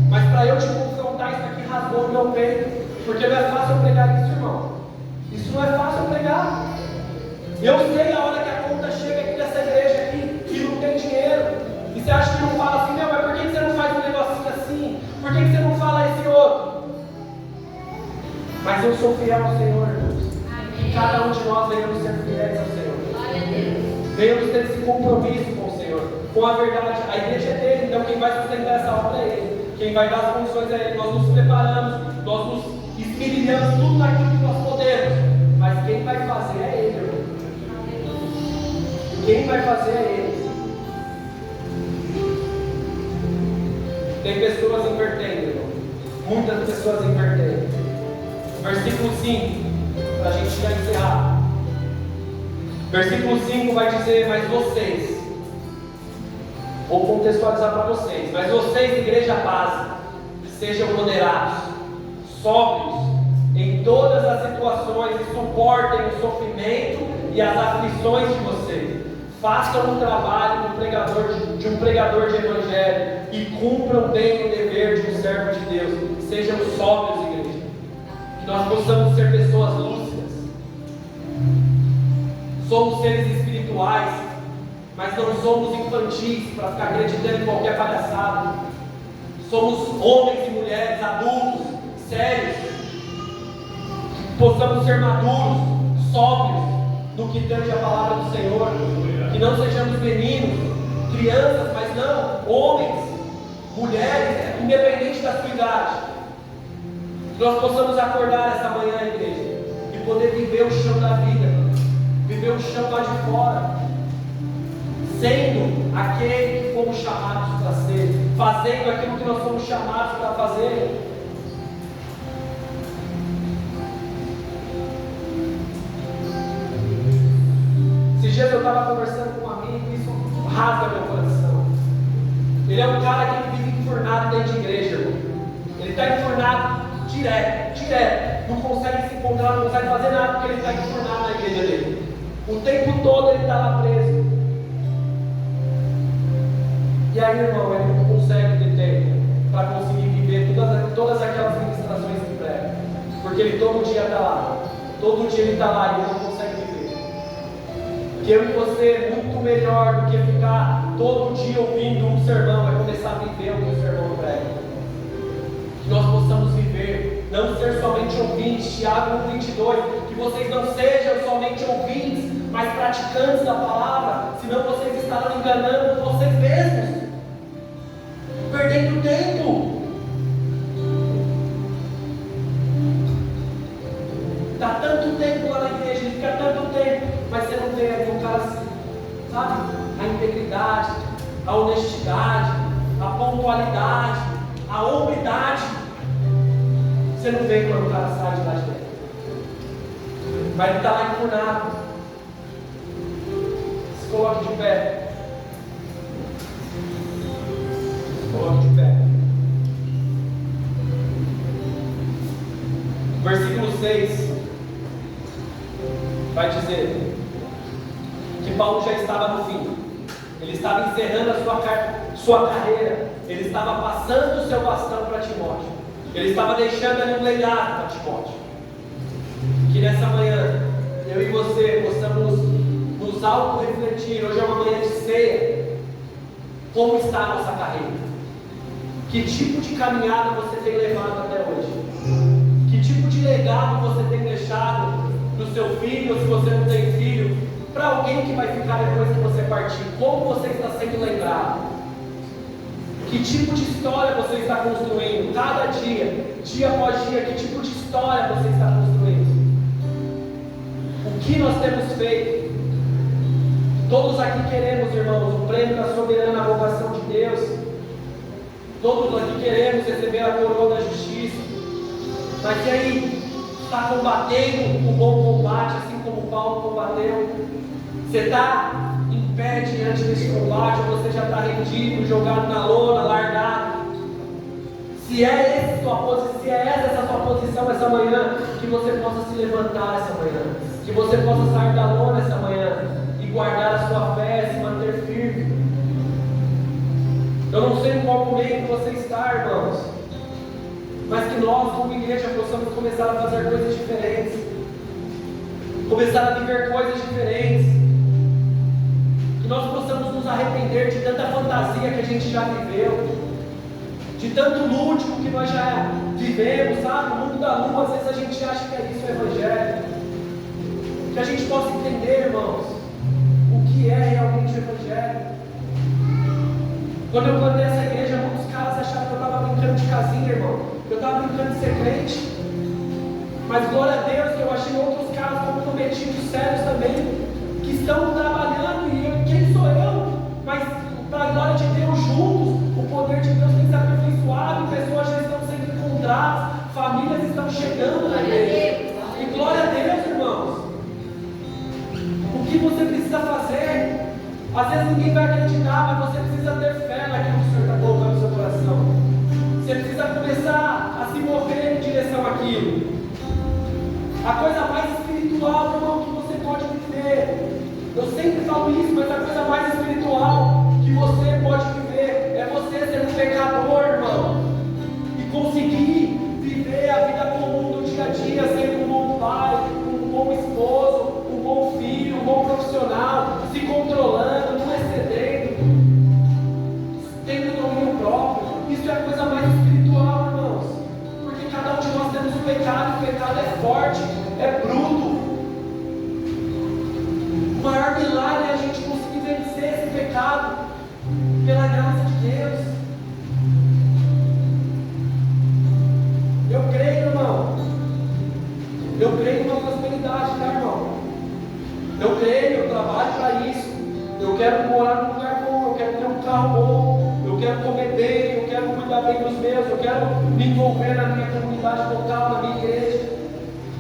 Mas para eu te confrontar, isso aqui rasgou o meu peito. Porque não é fácil eu pregar isso, irmão. Isso não é fácil eu pregar. Eu sei a hora que a conta chega aqui nessa igreja aqui, que não tem dinheiro. E você acha que não fala assim, meu, mas por que você não faz um negocinho assim? Por que você não fala esse outro? Mas eu sou fiel ao Senhor, irmãos. Que cada um de nós venhamos ser fiéis ao Senhor. Venhamos ter esse compromisso com o Senhor, com a verdade. A igreja é dele, então quem vai sustentar essa obra é ele. Quem vai dar as condições é ele. Nós nos preparamos, nós nos esmerilhamos tudo naquilo que nós podemos. Mas quem vai fazer é ele, irmão. Quem vai fazer é ele. Tem pessoas invertendo, irmão. Muitas pessoas invertendo. Versículo 5, para a gente já encerrar. Versículo 5 vai dizer: mas vocês, vou contextualizar para vocês, mas vocês, igreja base, sejam moderados, sóbrios em todas as situações e suportem o sofrimento e as aflições de vocês. Façam o trabalho de um pregador de evangelho e cumpram bem o dever de um servo de Deus. Sejam sóbrios, igreja. Que nós possamos ser pessoas lúcidas. Somos seres espirituais, mas não somos infantis para ficar acreditando em qualquer palhaçada. Somos homens e mulheres adultos, sérios, que possamos ser maduros, sóbrios no que tange a palavra do Senhor. Que não sejamos meninos, crianças, mas não, homens, mulheres, independente da sua idade. Que nós possamos acordar essa manhã, igreja, e poder viver o chão da vida, viver o chão lá de fora, sendo aquele que fomos chamados para ser, fazendo aquilo que nós fomos chamados para fazer. Esses dias eu estava conversando com um amigo e isso rasga meu coração. Ele é um cara que vive enfurnado dentro de igreja, irmão. Ele está enfurnado direto. Não consegue se encontrar, não consegue fazer nada porque ele está enfurnado na igreja dele. O tempo todo ele está lá preso. E aí, irmão, ele não consegue ter tempo para conseguir viver todas aquelas ministrações que prega. Porque ele todo dia está lá. Todo dia ele está lá e ele não consegue viver. Que eu e você, muito melhor do que ficar todo dia ouvindo um sermão, é começar a viver o que o sermão prega. Que nós possamos viver, não ser somente ouvintes. Tiago 1,22, que vocês não sejam somente ouvintes, mas praticantes da palavra, senão vocês estarão enganando vocês mesmos, perdendo tempo. Está tanto tempo lá na igreja, fica tanto tempo, mas você não vê ali um cara assim, sabe? A integridade, a honestidade, a pontualidade, a hombridade. Você não vê quando o cara sai de lá de dentro. Mas ele está lá enfurnado. Se coloque de pé. Se coloque de pé. Versículo 6 vai dizer que Paulo já estava no fim. Ele estava encerrando a sua carreira. Ele estava passando o seu bastão para Timóteo. Ele estava deixando ali um legado para Timóteo. Que nessa manhã, eu e você possamos nos auto-refletir. Hoje é uma manhã de ceia. Como está a nossa carreira? Que tipo de caminhada você tem levado até hoje? Que tipo de legado você tem deixado para o seu filho, ou se você não tem filho, para alguém que vai ficar depois que você partir? Como você está sendo lembrado? Que tipo de história você está construindo? Cada dia, dia após dia, que tipo de história você está construindo? O que nós temos feito? Todos aqui queremos, irmãos, o prêmio da soberana vocação de Deus. Todos aqui queremos receber a coroa da justiça. Mas e aí? Está combatendo o bom combate, assim como Paulo combateu? Você está em pé diante desse combate, ou você já está rendido, jogado na lona, largado? Se é essa a sua posição essa manhã, que você possa se levantar essa manhã, que você possa sair da lona essa manhã e guardar a sua fé, se manter firme. Eu não sei em qual momento você está, irmãos, mas que nós, como igreja, possamos começar a fazer coisas diferentes, começar a viver coisas diferentes, que nós possamos nos arrepender de tanta fantasia que a gente já viveu, de tanto lúdico que nós já vivemos, sabe? O mundo da lua, às vezes a gente acha que é isso o Evangelho. Que a gente possa entender, irmãos, o que é realmente o Evangelho. Quando eu plantei essa igreja, muitos caras achavam que eu estava brincando de casinha, irmão. Eu estava brincando de ser crente. Mas glória a Deus que eu achei outros caras comprometidos, sérios também, que estão trabalhando, e quem sou eu? Mas para a glória de Deus juntos, o poder de Deus tem se aperfeiçoado, pessoas já estão sendo encontradas, famílias estão chegando na igreja. E glória a Deus, irmãos. O que você precisa fazer? Às vezes ninguém vai acreditar, mas você precisa ter fé naquilo que o Senhor está colocando no seu coração. Você precisa começar a se mover em direção àquilo. A coisa mais espiritual, irmão, que você pode viver. Eu sempre falo isso, mas a coisa mais espiritual que você pode viver é você ser um pecador, irmão, e conseguir viver a vida comum do dia a dia, sendo um bom pai, um bom esposo, um bom filho, um bom profissional, se controlando, não excedendo, tendo domínio próprio. Isso é a coisa mais espiritual, irmãos, porque cada um de nós temos um pecado, e o pecado é forte, é bruto. O maior milagre é a gente conseguir vencer esse pecado pela graça de Deus. Eu creio, irmão. Eu creio numa prosperidade, tá, irmão? Eu creio, eu trabalho para isso. Eu quero morar num lugar bom, eu quero ter um carro bom, eu quero comer bem, eu quero cuidar bem dos meus, eu quero me envolver na minha comunidade local, na minha igreja.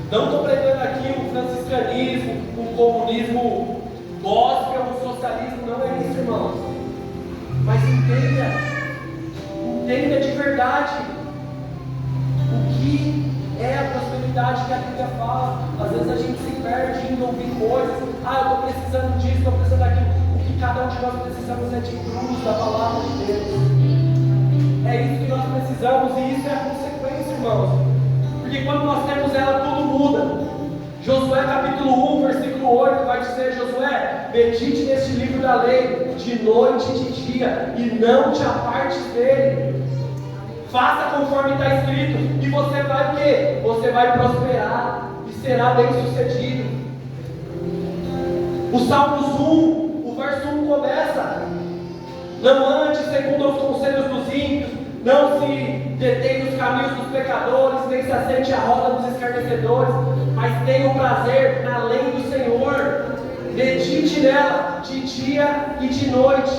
Não estou pregando aqui um franciscanismo, um comunismo gospel, um socialismo, não é isso, irmãos. Mas entenda de verdade o que é a prosperidade que a Bíblia fala. Às vezes a gente se perde em ouvir coisas. Eu estou precisando disso, estou precisando daquilo. O que cada um de nós precisamos é de cruz, da palavra de Deus. É isso que nós precisamos, e isso é a consequência, irmãos. Porque quando nós temos ela, tudo muda. Josué capítulo 1, versículo 8 vai dizer: Josué, medite neste livro da lei, de noite e de dia, e não te apartes dele. Faça conforme está escrito, e você vai o quê? Você vai prosperar e será bem sucedido. O Salmos 1, o verso 1 começa: não ande segundo os conselhos dos ímpios, não se detém nos caminhos dos pecadores, nem se assente à roda dos escarnecedores, mas tenha o prazer na lei do Senhor. Medite nela de dia e de noite.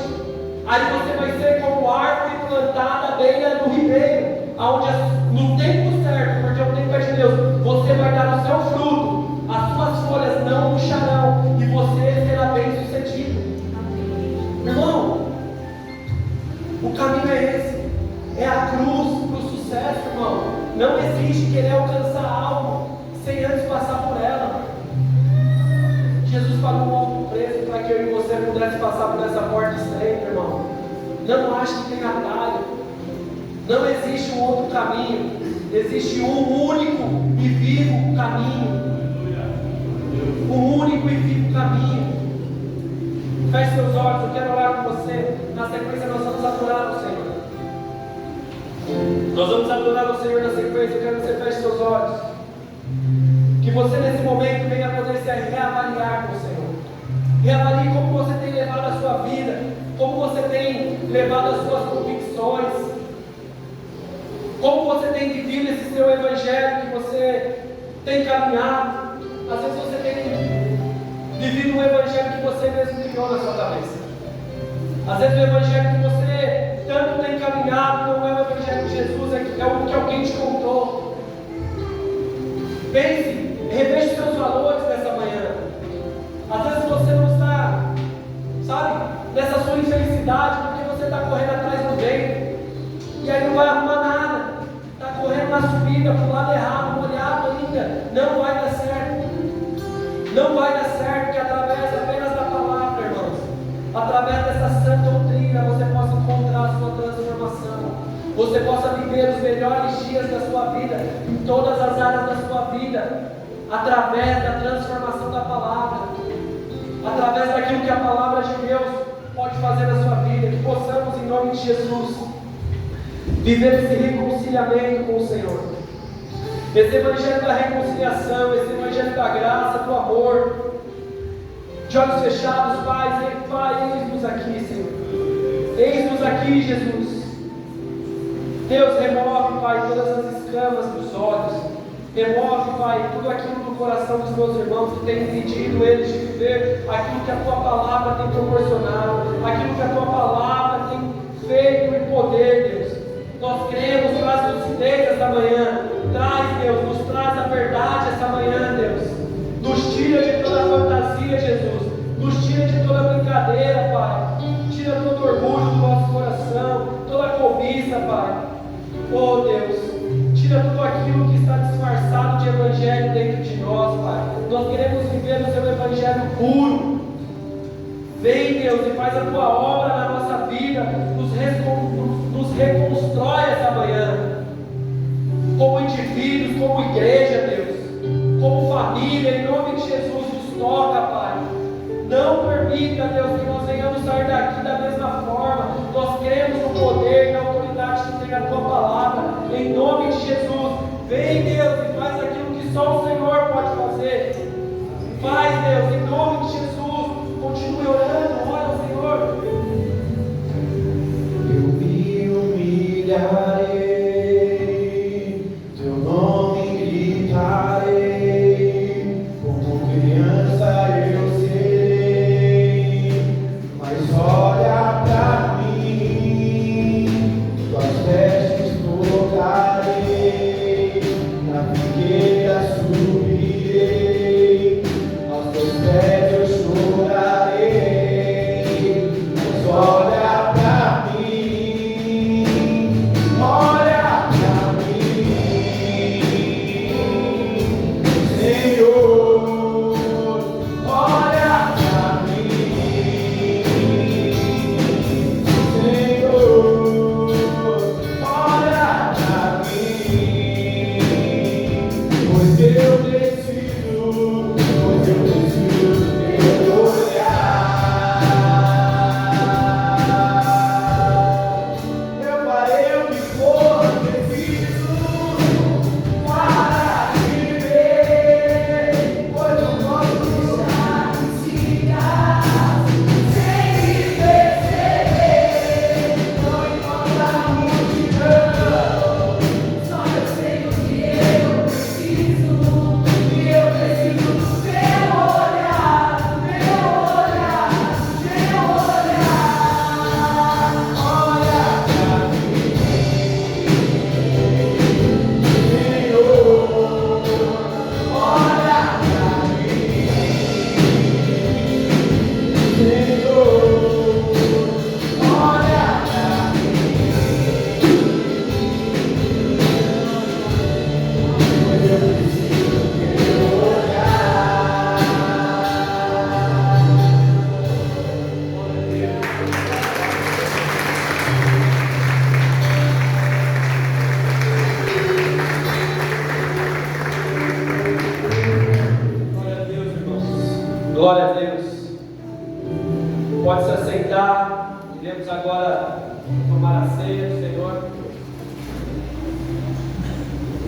Aí você vai ser como árvore plantada à beira do ribeiro, onde no tempo certo, porque o tempo é de Deus, você vai dar o seu fruto, as suas folhas não murcharão, e você será bem sucedido. Irmão, o caminho é esse. É a cruz para o sucesso, irmão. Não existe querer alcançar algo sem antes passar por ela. Jesus pagou um alto preço para que eu e você pudesse passar por essa porta estreita, irmão. Não ache que tem atalho. Não existe um outro caminho. Existe um único e vivo caminho. Um único e vivo caminho. Feche seus olhos, eu quero orar com você. Na sequência nós vamos adorar o Senhor. Nós vamos adorar o Senhor na sequência. Eu quero que você feche seus olhos. Que você nesse momento venha poder se reavaliar com o Senhor. Reavalie como você tem levado a sua vida, como você tem levado as suas convicções, como você tem vivido esse seu evangelho que você tem caminhado. Às vezes você tem vivido um evangelho que você mesmo criou na sua cabeça. Às vezes o evangelho que você tanto tem caminhado não é o evangelho de Jesus, é o que alguém te contou. Pense, reveja seus valores nessa manhã. Às vezes você não está, sabe, nessa sua infelicidade porque você está correndo atrás do vento, e aí não vai arrumar nada. Está correndo na subida, para o lado errado, molhado ainda. Não vai dar certo. Não vai dar certo, que através apenas da palavra, irmãos, através dessa sã doutrina, você possa encontrar a sua transformação. Você possa viver os melhores dias da sua vida, em todas as áreas da sua vida, através da transformação da palavra, através daquilo que a palavra de Deus pode fazer na sua vida. Que possamos, em nome de Jesus, viver esse reconciliamento com o Senhor, esse evangelho da reconciliação, esse evangelho da graça, do amor, de olhos fechados, Pai, eis-nos aqui, Senhor. Eis-nos aqui, Jesus. Deus, remove, Pai, todas as escamas dos olhos. Remove, Pai, tudo aquilo no coração dos meus irmãos que tem impedido eles de viver aquilo que a Tua Palavra tem proporcionado, aquilo que a Tua Palavra tem feito em poder, Deus. Nós cremos, traz lucidez esta manhã. Traz, Deus, nos traz a verdade esta manhã, Deus. Nos tira de toda a fantasia, Jesus. Nos tira de toda a brincadeira, Pai. Tira todo o orgulho do nosso coração, toda a cobiça, Pai. Oh, Deus, tira tudo aquilo que está disfarçado de evangelho dentro de nós, Pai. Nós queremos viver o Seu evangelho puro. Vem, Deus, e faz a Tua obra na nossa vida. Nos reconstrói essa manhã. Como indivíduos, como igreja, Deus. Como família, em nome de Jesus, nos toca, Pai. Não permita, Deus, que nós venhamos sair daqui da mesma forma. Nós cremos no poder e na autoridade que tem a Tua Palavra. Em nome de Jesus, vem, Deus, e faz aquilo que só o Senhor pode fazer. Faz, Deus, em nome de Jesus. Continue orando, ora ao Senhor. Eu me humilharei, Teu nome gritarei, como criança eu serei, mas olha pra mim, Tuas vestes tocarei, na figueira subirei, aos Teus pés eu chorarei, mas olha pra mim, olha pra mim, Senhor, olha pra mim, Senhor, olha pra mim, pois eu preciso teu olhar. Eu farei o que for preciso para te ver, pois não posso deixar de ficar sem me perceber. Não importa a multidão, só eu sei o que eu preciso. E eu preciso do teu olhar, teu olhar, teu olhar. Olha pra mim, Senhor, olha pra mim, Senhor, olha pra mim, pois eu preciso do teu olhar. Glória a Deus, irmãos. Glória a Deus. Pode se assentar. Iremos agora tomar a ceia do Senhor.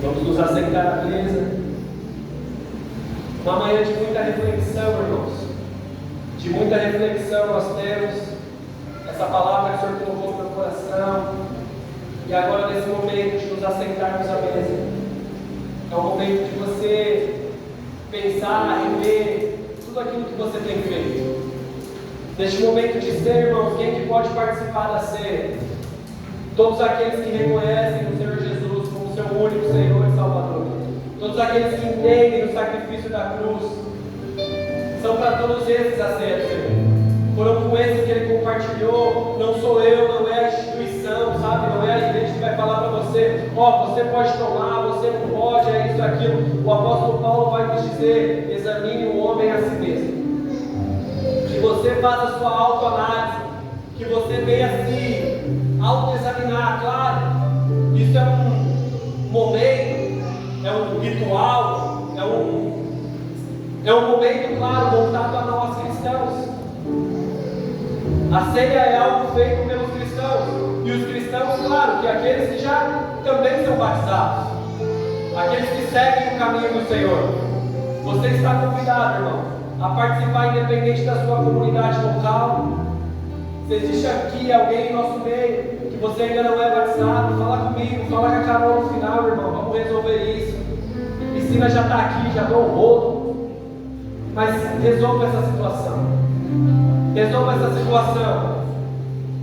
Vamos nos assentar à mesa. Uma manhã de muita reflexão, irmãos. De muita reflexão nós temos. Essa palavra que o Senhor colocou no meu coração. E agora, nesse momento de nos assentarmos à mesa, é o momento de você pensar, rever tudo aquilo que você tem feito. Neste momento de ser, irmãos, quem que pode participar da ceia? Todos aqueles que reconhecem o Senhor Jesus como seu único Senhor e Salvador. Todos aqueles que entendem o sacrifício da cruz. São para todos esses a ceia do Senhor. Foram com esses que Ele compartilhou. Não sou eu, não é a instituição, sabe? Não é a igreja que vai falar para você: ó, você pode tomar, você não pode, é isso, aquilo. O apóstolo Paulo vai nos dizer: examine o homem a si mesmo. Que você faça a sua autoanálise, que você venha se autoexaminar. Claro, isso é um momento, é um ritual, é um momento, claro, voltado a nós cristãos. A ceia é algo feito pelos cristãos. E os cristãos, claro, que aqueles que já também são batizados, aqueles que seguem o caminho do Senhor. Você está convidado, irmão. a participar independente da sua comunidade local. Se existe aqui alguém em nosso meio que você ainda não é batizado, fala comigo, fala com a Carol no final, irmão, vamos resolver isso. A piscina já está aqui, já dou o rolo, mas resolva essa situação. Resolva essa situação.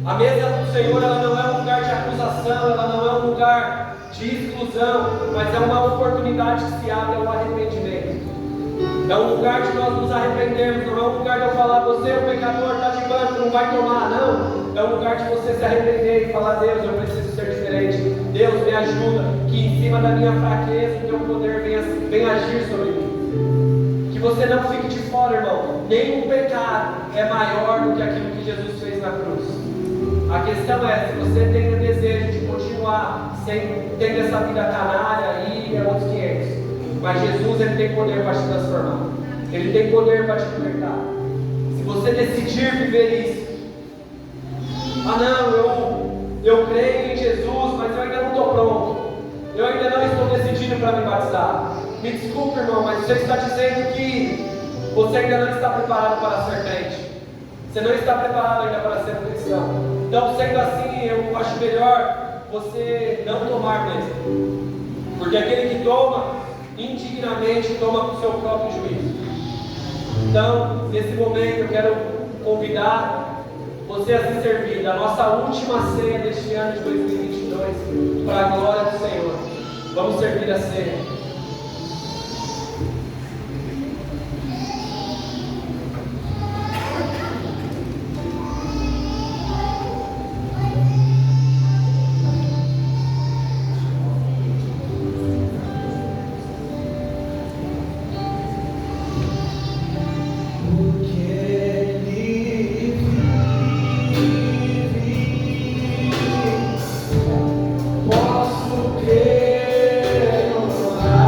A mesa do Senhor, ela não é um lugar de acusação, ela não é um lugar de exclusão, mas é uma oportunidade que se abre ao arrependimento. É um lugar de nós nos arrependermos, não é um lugar de eu falar, você é um pecador, está de banco, não vai tomar, não. É um lugar de você se arrepender e falar, Deus, eu preciso ser diferente. Deus, me ajuda, que em cima da minha fraqueza, o teu poder venha agir sobre mim. Que você não fique de fora, irmão. Nenhum pecado é maior do que aquilo que Jesus fez na cruz. A questão é, se você tem o desejo de continuar tendo essa vida canalha, aí é outros 500. Mas Jesus, ele tem poder para te transformar. Ele tem poder para te libertar. Se você decidir viver isso, não, eu creio em Jesus, mas eu ainda não estou pronto. Eu ainda não estou decidido para me batizar. Me desculpe, irmão, mas você está dizendo que você ainda não está preparado para ser crente. Você não está preparado ainda para ser cristão. Então, sendo assim, eu acho melhor você não tomar mesmo. Porque aquele que toma, indignamente toma com o seu próprio juízo. Então, nesse momento, eu quero convidar você a se servir da nossa última ceia deste ano de 2022 para a glória do Senhor. Vamos servir a ceia. Posso crer no ar.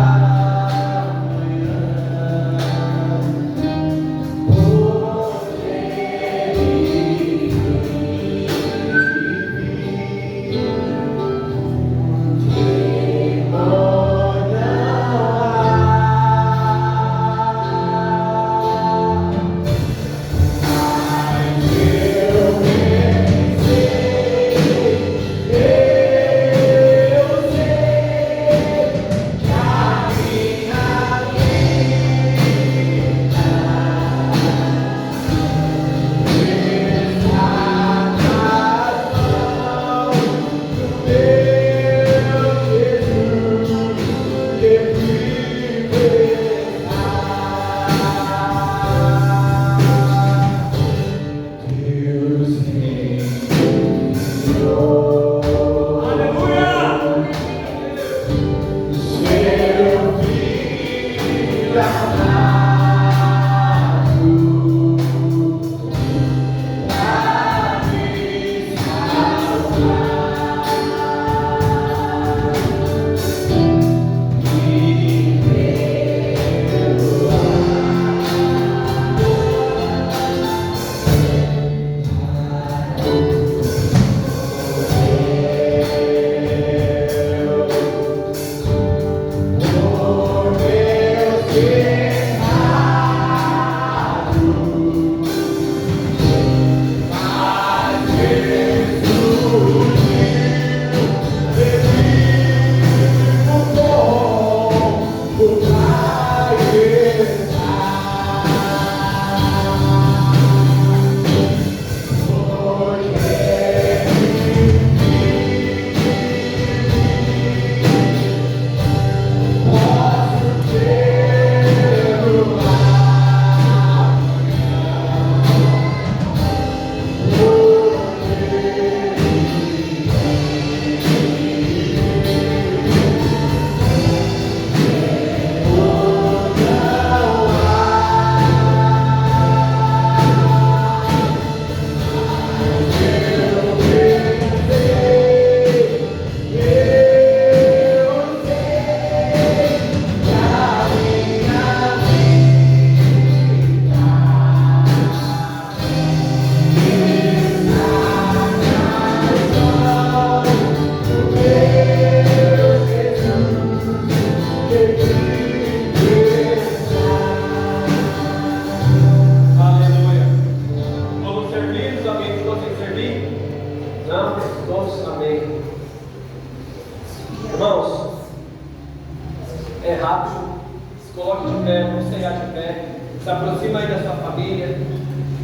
sua família.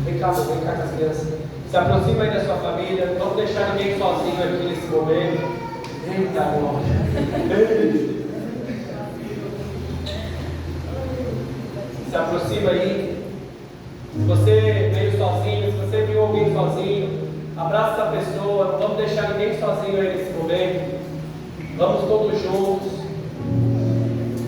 Vem cá, amor, vem cá com as crianças. Se aproxima aí da sua família. Não vamos deixar ninguém sozinho aqui nesse momento. Eita, glória. Se aproxima aí. Se você veio sozinho, se você viu alguém sozinho, abraça essa pessoa. Não vamos deixar ninguém sozinho aí nesse momento. Vamos todos juntos,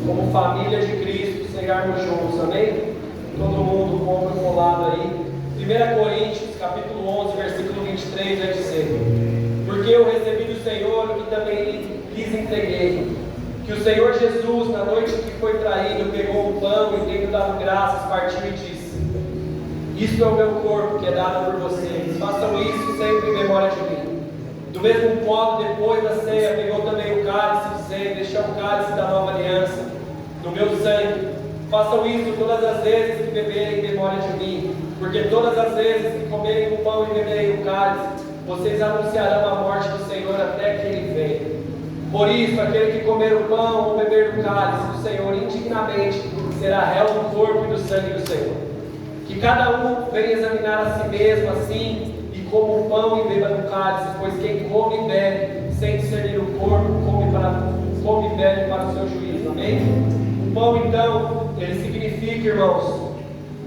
como família de Cristo, cegarmos juntos, amém? Todo mundo com ombro colado aí. 1 Coríntios, capítulo 11, versículo 23, vai dizer: porque eu recebi do Senhor o que também lhes entreguei, que o Senhor Jesus, na noite que foi traído, pegou um pão e, tendo dado graças, partiu e disse: isto é o meu corpo que é dado por vocês, façam isso sempre em memória de mim. Do mesmo modo, depois da ceia, pegou também o cálice, dizendo: este é o cálice da nova aliança, no meu sangue. Façam isso todas as vezes que beberem em memória de mim, porque todas as vezes que comerem o pão e beberem o cálice, vocês anunciarão a morte do Senhor até que Ele venha. Por isso, aquele que comer o pão ou beber do cálice do Senhor indignamente, será réu do corpo e do sangue do Senhor. Que cada um venha examinar a si mesmo assim, e coma o pão e beba do cálice, pois quem come e bebe, sem discernir o corpo, come e bebe para o seu juízo. Amém? O pão, então, ele significa, irmãos,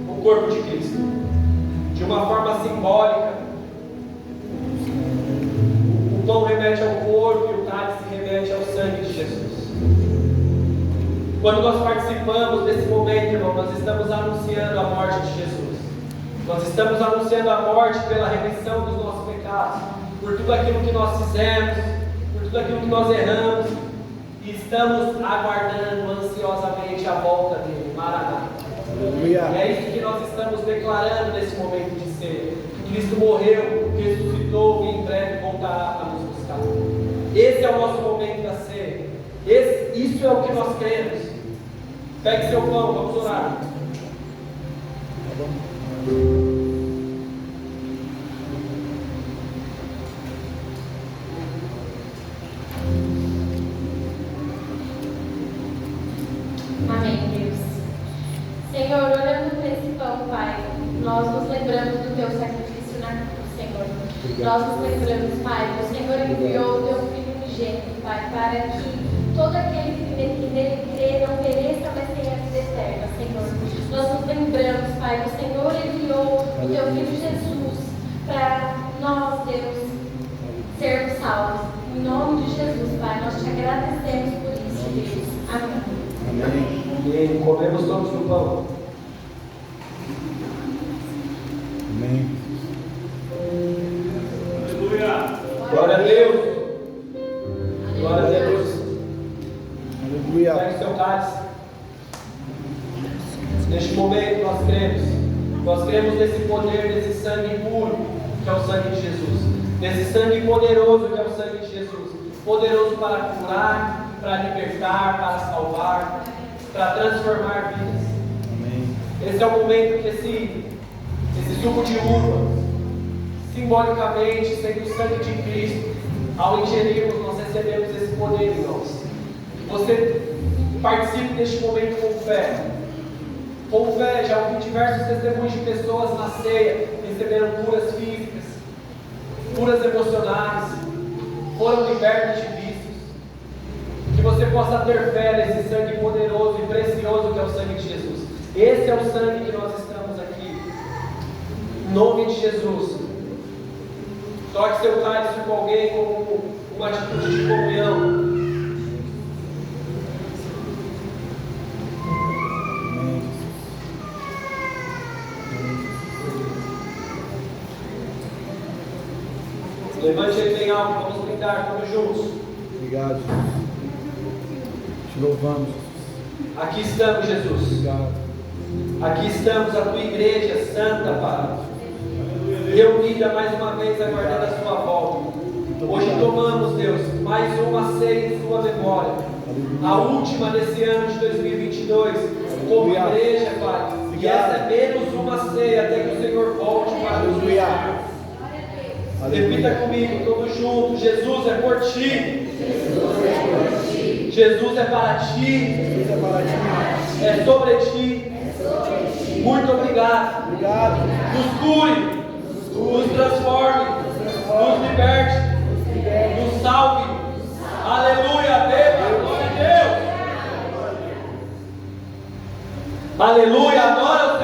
o corpo de Cristo. De uma forma simbólica, o pão remete ao corpo e o cálice remete ao sangue de Jesus. Quando nós participamos desse momento, irmão, nós estamos anunciando a morte de Jesus. Nós estamos anunciando a morte pela remissão dos nossos pecados, por tudo aquilo que nós fizemos, por tudo aquilo que nós erramos, e estamos aguardando ansiosamente a volta dele, Maranata. E é isso que nós estamos declarando nesse momento de ser. Cristo morreu, ressuscitou e em breve voltará para nos buscar. Esse é o nosso momento da ceia. Isso é o que nós cremos. Pegue seu pão, vamos orar. Amém, Deus. Senhor, olhando para esse pão, Pai, nós nos lembramos do Teu sacrifício na cruz, Senhor. Nós nos lembramos, Pai, que o Senhor enviou o Teu Filho unigênito, Pai, para que todo aquele que nele crê não pereça, mas tenha a vida eterna, Senhor. Nós nos lembramos, Pai, que o Senhor enviou o Teu Filho Jesus para nós, Deus, sermos salvos. Em nome de Jesus, Pai, nós te agradecemos por isso, Deus. Amém. Amém. E comemos todos o pão. Amém. Aleluia. Glória a Deus. Glória a Deus. Aleluia. Pegue o seu cálice. Neste momento nós cremos. Nós cremos nesse poder, nesse sangue puro, que é o sangue de Jesus. Nesse sangue poderoso, que é o sangue de Jesus. Poderoso para curar, para libertar, para salvar, para transformar vidas. Amém. Esse é o momento que esse suco de uva, simbolicamente, sendo o sangue de Cristo, ao ingerirmos, nós recebemos esse poder, irmãos. Que você participe deste momento com fé. Com fé, já ouvi diversos testemunhos de pessoas na ceia, receberam curas físicas, curas emocionais, foram libertas de vícios. Que você possa ter fé nesse sangue poderoso e precioso que é o sangue de Jesus. Esse é o sangue que nós estamos aqui. Em nome de Jesus. Toque seu cálice com alguém como uma atitude de comunhão. Levante ele bem alto, vamos brindar todos juntos. Obrigado, Jesus. Te louvamos, Jesus. Aqui estamos, Jesus. Obrigado. Aqui estamos, a tua igreja santa, Pai. Reunida mais uma vez, aguardando a sua volta. Hoje tomamos, Deus, mais uma ceia em sua memória. A última desse ano de 2022, como igreja, Pai. E essa é menos uma ceia até que o Senhor volte para nos buscar. Repita comigo, todos juntos. Jesus é por ti. Jesus é para ti. Jesus é para ti. É sobre ti. Muito obrigado. Obrigado. Nos cure, nos transforme, nos liberte, nos salve. Aleluia, beba, glória a Deus. Aleluia, adora o